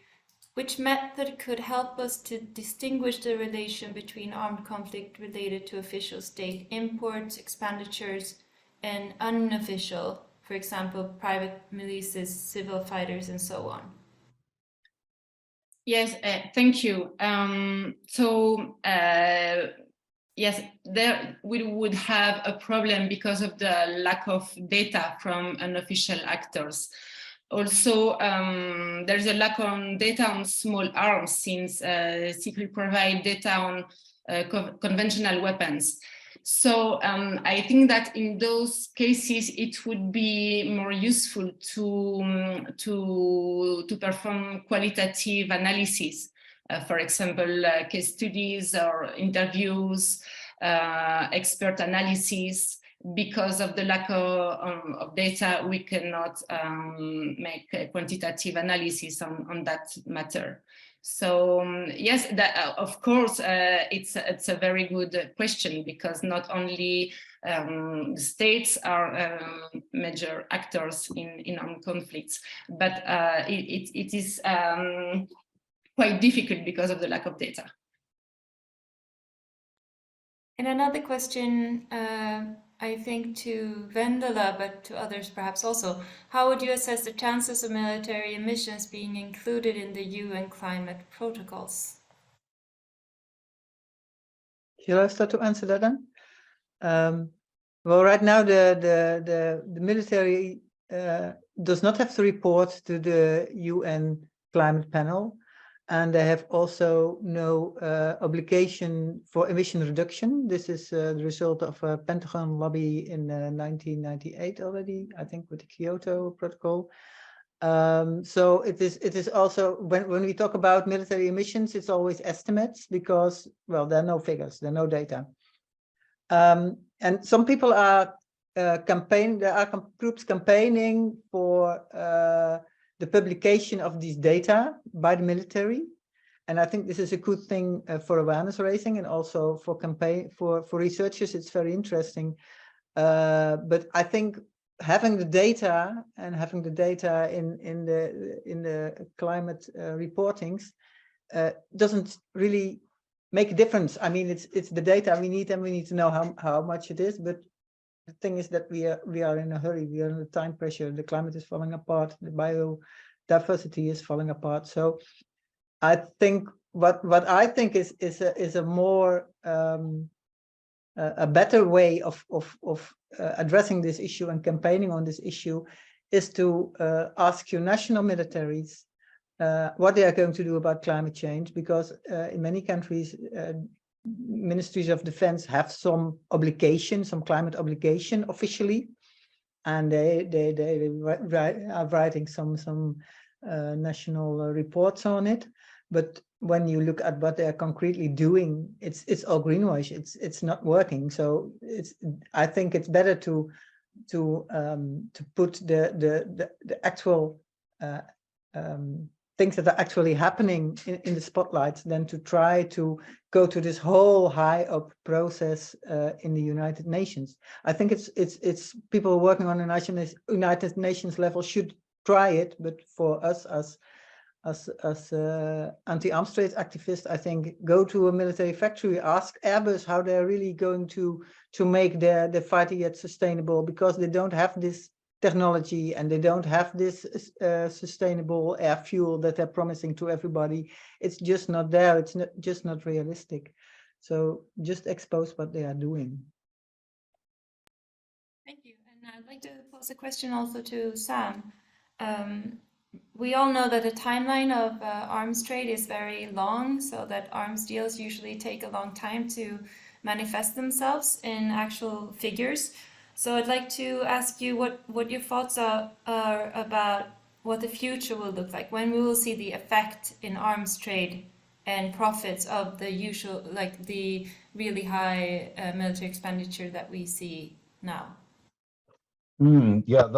Which method could help us to distinguish the relation between armed conflict related to official state imports, expenditures, and unofficial, for example, private militias, civil fighters, and so on? Yes, thank you. Yes, there we would have a problem because of the lack of data from unofficial actors. Also, there's a lack of data on small arms, since CICRI provide data on conventional weapons. So I think that in those cases, it would be more useful to perform qualitative analysis. For example, case studies or interviews, expert analysis. Because of the lack of data, we cannot make a quantitative analysis on that matter. So yes, that, of course, it's a very good question, because not only states are major actors in armed conflicts, but it is quite difficult because of the lack of data. And another question, I think to Wendela, but to others perhaps also. How would you assess the chances of military emissions being included in the UN climate protocols? Shall I start to answer that then? Well, right now the military does not have to report to the UN climate panel, and they have also no obligation for emission reduction. This is the result of a Pentagon lobby in 1998 already, I think, with the Kyoto Protocol. So it is also, when we talk about military emissions, it's always estimates, because, well, there are no figures, there are no data. And some people are there are groups campaigning for the publication of these data by the military. And I think this is a good thing for awareness raising, and also for researchers, it's very interesting. But I think having the data and having the data in the climate reportings doesn't really make a difference. I mean, it's the data we need, and we need to know how much it is. But the thing is that we are in a hurry. We are under time pressure. The climate is falling apart. The biodiversity is falling apart. So I think what I think is a more a better way of addressing this issue and campaigning on this issue is to ask your national militaries what they are going to do about climate change, because in many countries, ministries of defense have some obligation, some climate obligation officially, and they are writing some national reports on it. But when you look at what they are concretely doing, it's all greenwash. It's not working. So I think it's better to put the actual things that are actually happening in the spotlight than to try to go to this whole high up process in the United Nations. I think it's people working on a United Nations level should try it, but for us as as anti-arms trade activist, I think go to a military factory, ask Airbus how they're really going to make their fighter jet sustainable, because they don't have this technology and they don't have this sustainable air fuel that they're promising to everybody. It's just not there. It's just not realistic. So just expose what they are doing. Thank you. And I'd like to pose a question also to Sam. We all know that the timeline of arms trade is very long, so that arms deals usually take a long time to manifest themselves in actual figures. So I'd like to ask you what your thoughts are about what the future will look like, when we will see the effect in arms trade and profits of the usual, like the really high military expenditure that we see now. Yeah,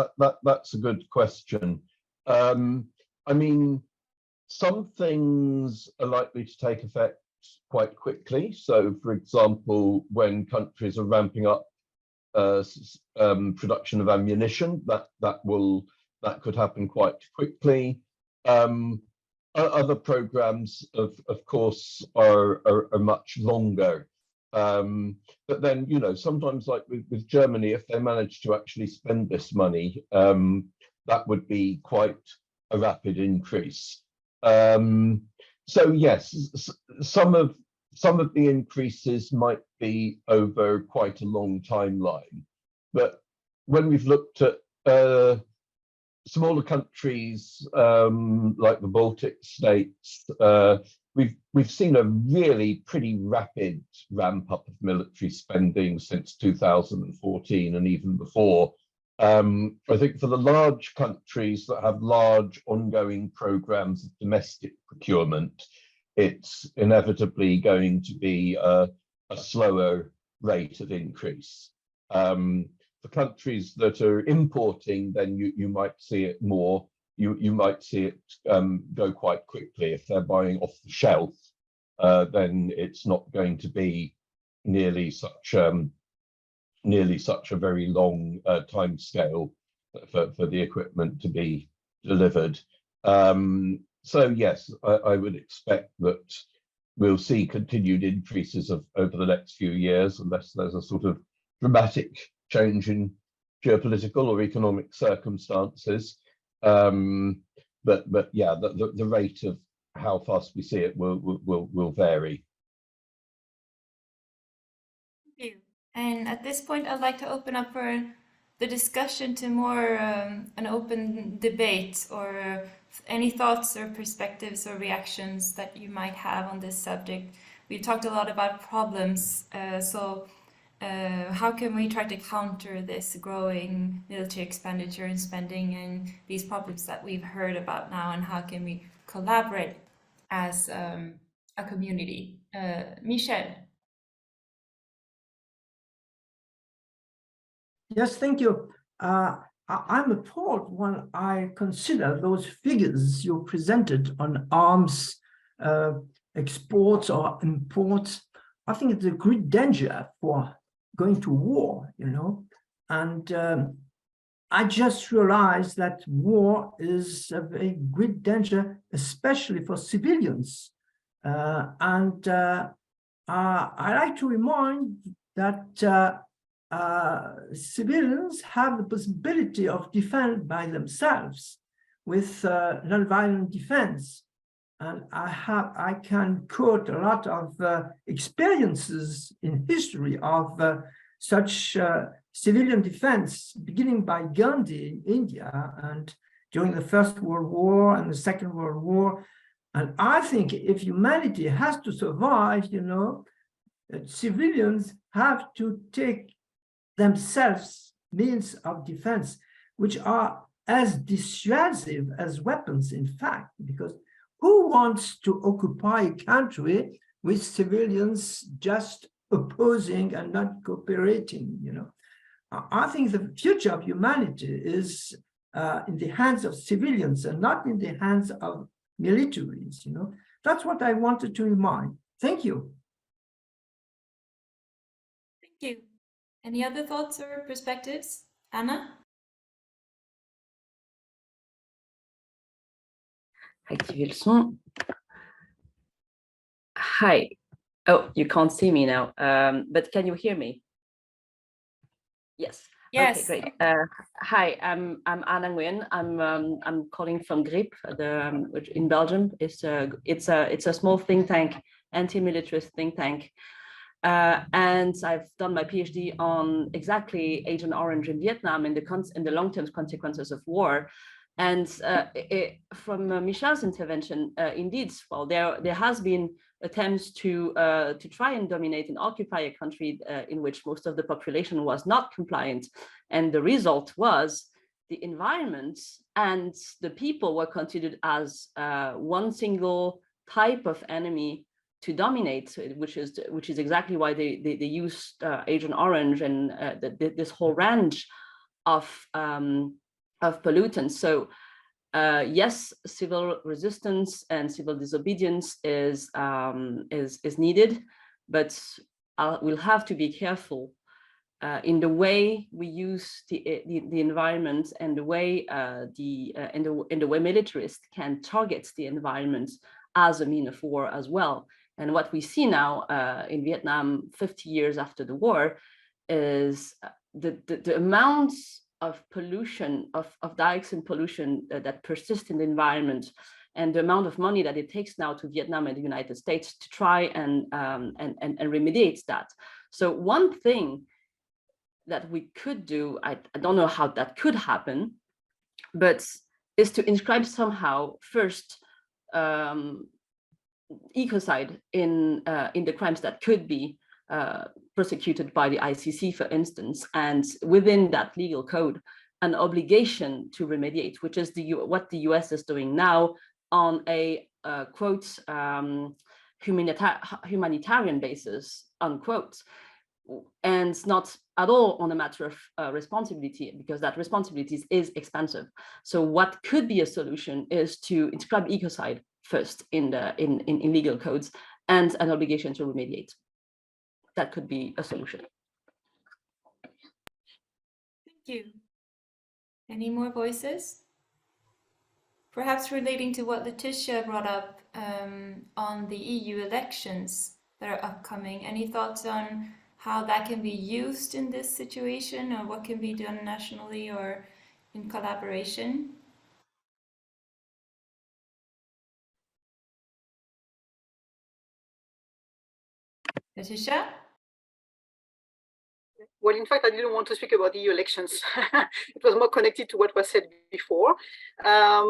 that's a good question. I mean, some things are likely to take effect quite quickly. So, for example, when countries are ramping up production of ammunition, that could happen quite quickly. Other programs, of course, are much longer. But then, you know, sometimes, like with Germany, if they manage to actually spend this money, that would be quite a rapid increase. So yes, some of the increases might be over quite a long timeline. But when we've looked at smaller countries like the Baltic states, we've seen a really pretty rapid ramp up of military spending since 2014 and even before. I think for the large countries that have large ongoing programs of domestic procurement, it's inevitably going to be a slower rate of increase. For countries that are importing, then you might see it more. You might see it go quite quickly. If they're buying off the shelf, then it's not going to be nearly such a very long time scale for the equipment to be delivered. So yes, I would expect that we'll see continued increases over the next few years, unless there's a sort of dramatic change in geopolitical or economic circumstances. But yeah, the rate of how fast we see it will vary. Thank you. And at this point, I'd like to open up for the discussion to more an open debate, or any thoughts or perspectives or reactions that you might have on this subject. We talked a lot about problems, so how can we try to counter this growing military expenditure and spending and these problems that we've heard about now, and how can we collaborate as a community? Michel. Yes, thank you. I'm appalled when I consider those figures you presented on arms exports or imports. I think it's a great danger for going to war, you know, and I just realized that war is a very great danger, especially for civilians. I like to remind that civilians have the possibility of defense by themselves with nonviolent defense. And I can quote a lot of experiences in history of such civilian defense, beginning by Gandhi in India and during the First World War and the Second World War. And I think if humanity has to survive, you know, civilians have to take themselves means of defense, which are as dissuasive as weapons, in fact, because who wants to occupy a country with civilians just opposing and not cooperating, you know? I think the future of humanity is in the hands of civilians and not in the hands of militaries, you know? That's what I wanted to remind. Thank you. Thank you. Any other thoughts or perspectives? Anna? Activer le son. Hi. Oh, you can't see me now, but can you hear me? Yes. Yes. Okay, great. Hi, I'm Anna Nguyen. I'm calling from GRIP, which in Belgium. It's a small think tank, anti-militarist think tank, and I've done my PhD on exactly Agent Orange in Vietnam and the long-term consequences of war. And from Michel's intervention, indeed, well, there has been attempts to try and dominate and occupy a country in which most of the population was not compliant, and the result was the environment and the people were considered as one single type of enemy to dominate, which is exactly why they used Agent Orange and this whole range of pollutants. So yes, civil resistance and civil disobedience is needed, but we'll have to be careful in the way we use the environment and the way the way militarists can target the environment as a mean of war as well. And what we see now in Vietnam 50 years after the war is the amounts of pollution, of dioxin pollution that persist in the environment, and the amount of money that it takes now to Vietnam and the United States to try and remediate that. So one thing that we could do, I don't know how that could happen, but is to inscribe somehow first ecocide in the crimes that could be prosecuted by the ICC, for instance, and within that legal code, an obligation to remediate, which is what the US is doing now on a quote humanitarian basis, unquote, and not at all on a matter of responsibility, because that responsibility is expensive. So what could be a solution is to inscribe ecocide first in legal codes and an obligation to remediate. That could be a solution. Thank you. Any more voices? Perhaps relating to what Laëtitia brought up on the EU elections that are upcoming. Any thoughts on how that can be used in this situation, or what can be done nationally or in collaboration? Laëtitia? Well, in fact, I didn't want to speak about the EU elections. It was more connected to what was said before. I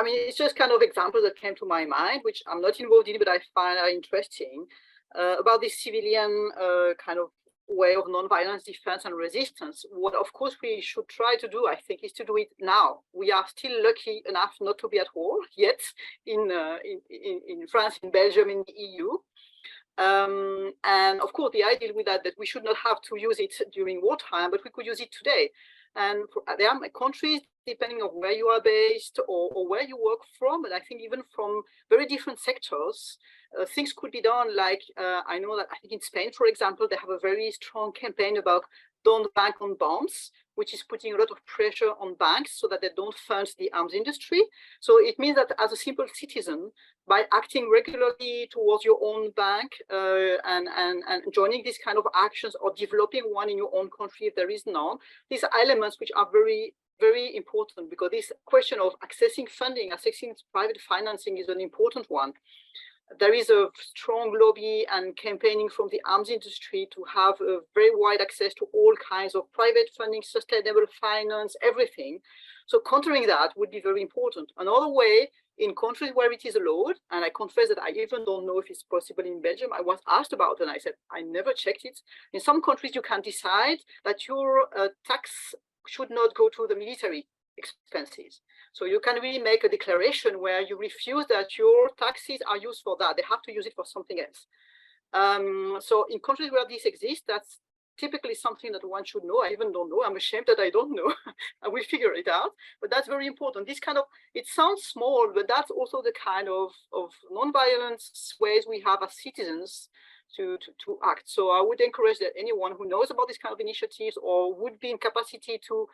mean, it's just kind of examples that came to my mind, which I'm not involved in, but I find are interesting, about this civilian kind of way of non-violence defense and resistance. What, of course, we should try to do, I think, is to do it now. We are still lucky enough not to be at war yet in France, in Belgium, in the EU. And of course, the idea with that we should not have to use it during wartime, but we could use it today. And there are countries, depending on where you are based or where you work from, and I think even from very different sectors, things could be done. Like I know that I think in Spain, for example, they have a very strong campaign about don't bank on bombs, which is putting a lot of pressure on banks so that they don't fund the arms industry. So it means that as a simple citizen, by acting regularly towards your own bank and joining these kind of actions or developing one in your own country if there is none, these are elements which are very, very important, because this question of accessing funding, accessing private financing is an important one. There is a strong lobby and campaigning from the arms industry to have a very wide access to all kinds of private funding, sustainable finance, everything. So countering that would be very important. Another way, in countries where it is allowed, and I confess that I even don't know if it's possible in Belgium, I was asked about it and I said, I never checked it. In some countries, you can decide that your tax should not go to the military expenses. So you can really make a declaration where you refuse that your taxes are used for that. They have to use it for something else. So in countries where this exists, that's typically something that one should know. I even don't know. I'm ashamed that I don't know. I will figure it out. But that's very important. This kind of, it sounds small, but that's also the kind of non-violence ways we have as citizens to act. So I would encourage that anyone who knows about this kind of initiatives or would be in capacity to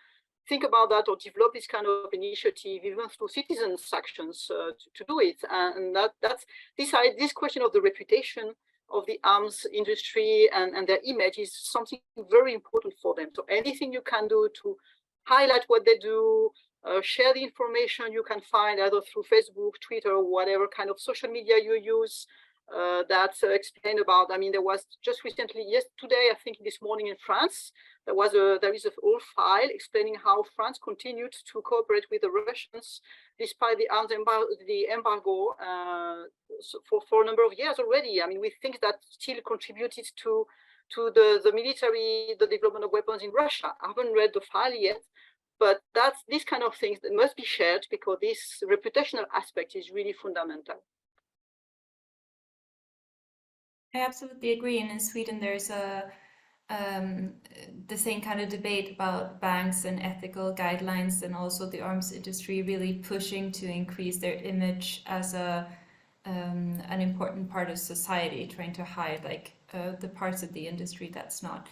think about that or develop this kind of initiative, even through citizens' actions to do it. And this question of the reputation of the arms industry and their image is something very important for them. So anything you can do to highlight what they do, share the information you can find either through Facebook, Twitter, or whatever kind of social media you use that explain about. I mean, there was just recently, today, I think this morning in France, there is a whole file explaining how France continued to cooperate with the Russians despite the arms embargo for a number of years already. I mean, we think that still contributed to the military, the development of weapons in Russia. I haven't read the file yet, but that's these kind of things that must be shared because this reputational aspect is really fundamental. I absolutely agree. And in Sweden, there's the same kind of debate about banks and ethical guidelines, and also the arms industry really pushing to increase their image as an important part of society, trying to hide like the parts of the industry that's not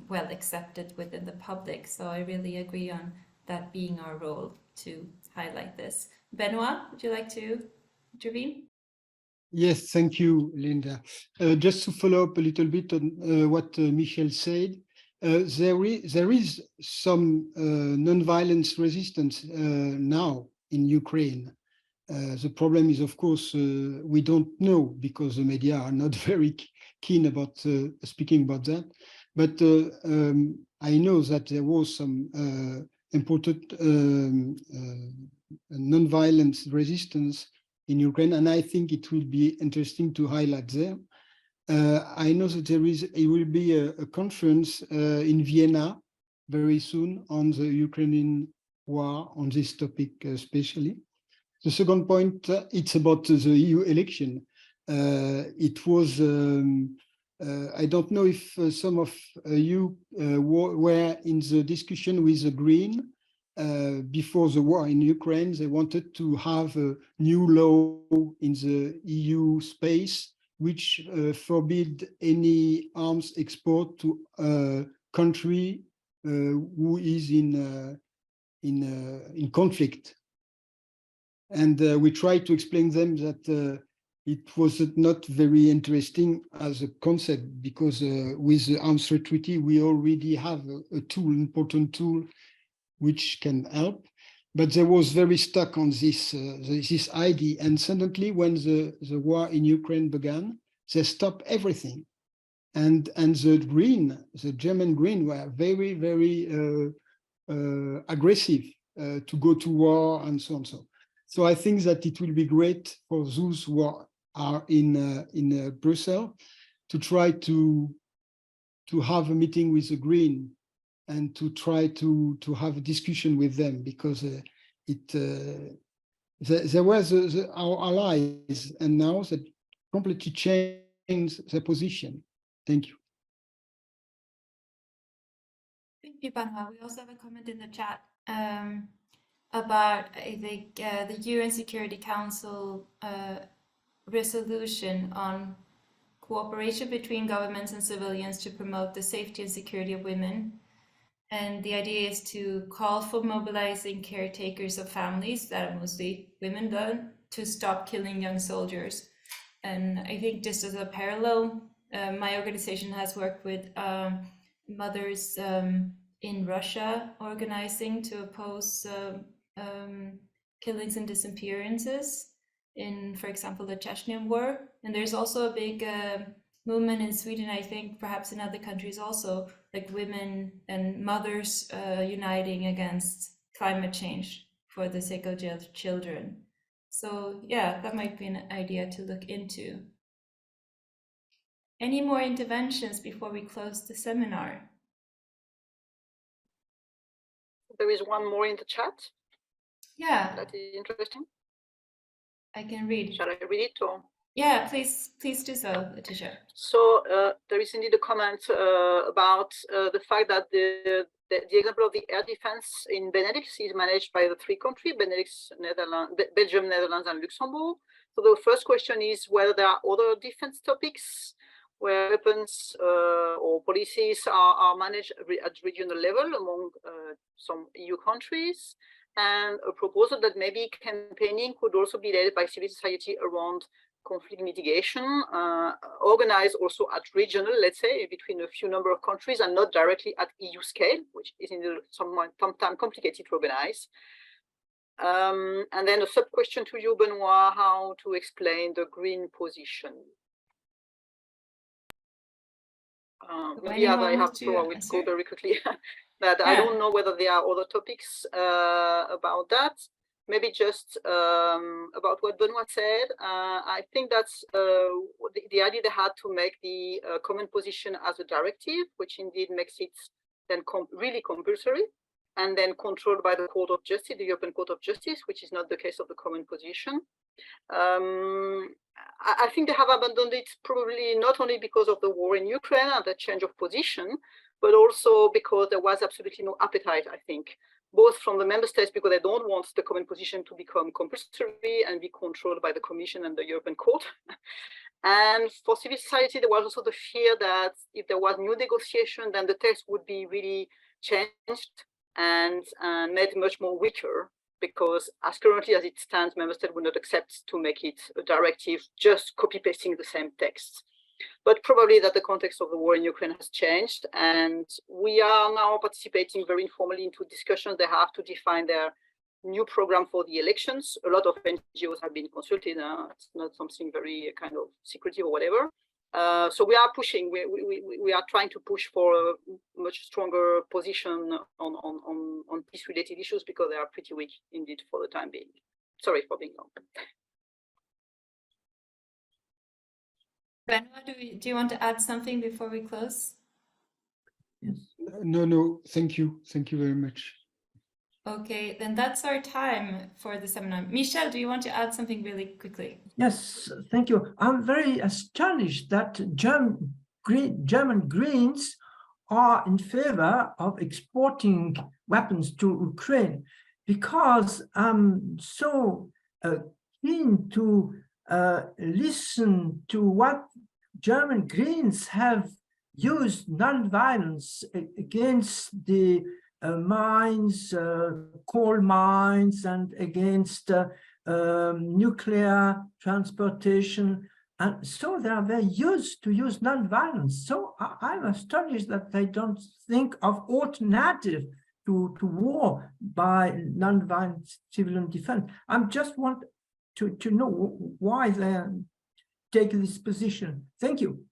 well accepted within the public. So I really agree on that being our role to highlight this. Benoit, would you like to intervene? Yes, thank you, Linda. Just to follow up a little bit on what Michel said, there is some non-violence resistance now in Ukraine. The problem is, of course, we don't know because the media are not very keen about speaking about that. But I know that there was some important non-violence resistance in Ukraine, and I think it will be interesting to highlight them. I know that it will be a conference in Vienna very soon on the Ukrainian war, on this topic especially. The second point, it's about the EU election. It was, I don't know if some of you were in the discussion with the Green. Before the war in Ukraine, they wanted to have a new law in the EU space, which forbid any arms export to a country who is in conflict. And we tried to explain them that it was not very interesting as a concept because with the arms trade treaty, we already have a tool, important tool, which can help, but they was very stuck on this this idea. And suddenly, when the war in Ukraine began, they stopped everything. And the German Green were very, very aggressive to go to war and so on. So I think that it will be great for those who are in Brussels to try to have a meeting with the Green and to try to have a discussion with them, because there was our allies, and now that completely changed their position. Thank you. Thank you, Benoit. We also have a comment in the chat about the UN Security Council resolution on cooperation between governments and civilians to promote the safety and security of women. And the idea is to call for mobilizing caretakers of families, that are mostly women, to stop killing young soldiers. And I think just as a parallel, my organization has worked with mothers in Russia organizing to oppose killings and disappearances in, for example, the Chechen War. And there's also a big movement in Sweden, I think, perhaps in other countries also, like women and mothers uniting against climate change for the sake of children. So yeah, that might be an idea to look into. Any more interventions before we close the seminar? There is one more in the chat. Yeah. That is interesting. I can read. Shall I read it or? Yeah, please do so, Laëtitia. So there is indeed a comment about the fact that the example of the air defense in Benelux is managed by the three countries, Benelux, Belgium, Netherlands, and Luxembourg. So the first question is whether there are other defense topics where weapons or or policies are managed at regional level among some EU countries, and a proposal that maybe campaigning could also be led by civil society around conflict mitigation, organized also at regional, let's say, between a few number of countries and not directly at EU scale, which is sometimes complicated to organize. And then a sub-question to you, Benoit, how to explain the green position? Maybe as I have to, I will go very quickly. But I don't know whether there are other topics about that. Maybe just about what Benoit said. I think that's the idea they had to make the common position as a directive, which indeed makes it then really compulsory, and then controlled by the Court of Justice, the European Court of Justice, which is not the case of the common position. I think they have abandoned it probably not only because of the war in Ukraine and the change of position, but also because there was absolutely no appetite, I think, both from the member states, because they don't want the common position to become compulsory and be controlled by the Commission and the European Court. And for civil society, there was also the fear that if there was new negotiation, then the text would be really changed and made much more weaker, because as currently as it stands, member states would not accept to make it a directive, just copy-pasting the same text. But probably that the context of the war in Ukraine has changed, and we are now participating very informally into discussions. They have to define their new program for the elections. A lot of NGOs have been consulted. It's not something very kind of secretive or whatever. So we are pushing. We are trying to push for a much stronger position on peace-related issues, because they are pretty weak indeed for the time being. Sorry for being long. Benoit, do you want to add something before we close? Yes. No, thank you. Thank you very much. Okay, then that's our time for the seminar. Michel, do you want to add something really quickly? Yes, thank you. I'm very astonished that German Greens are in favor of exporting weapons to Ukraine, because I'm so keen to listen to what German Greens have used non-violence against the mines, coal mines, and against nuclear transportation. And so they are very used to use non-violence. So I'm astonished that they don't think of alternative to war by non-violent civilian defense. I just want to know why they take this position. Thank you.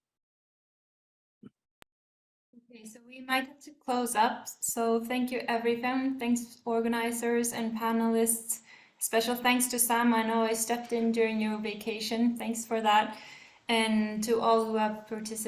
Okay, so we might have to close up. So thank you, everyone. Thanks, organizers and panelists. Special thanks to Sam. I know I stepped in during your vacation. Thanks for that. And to all who have participated.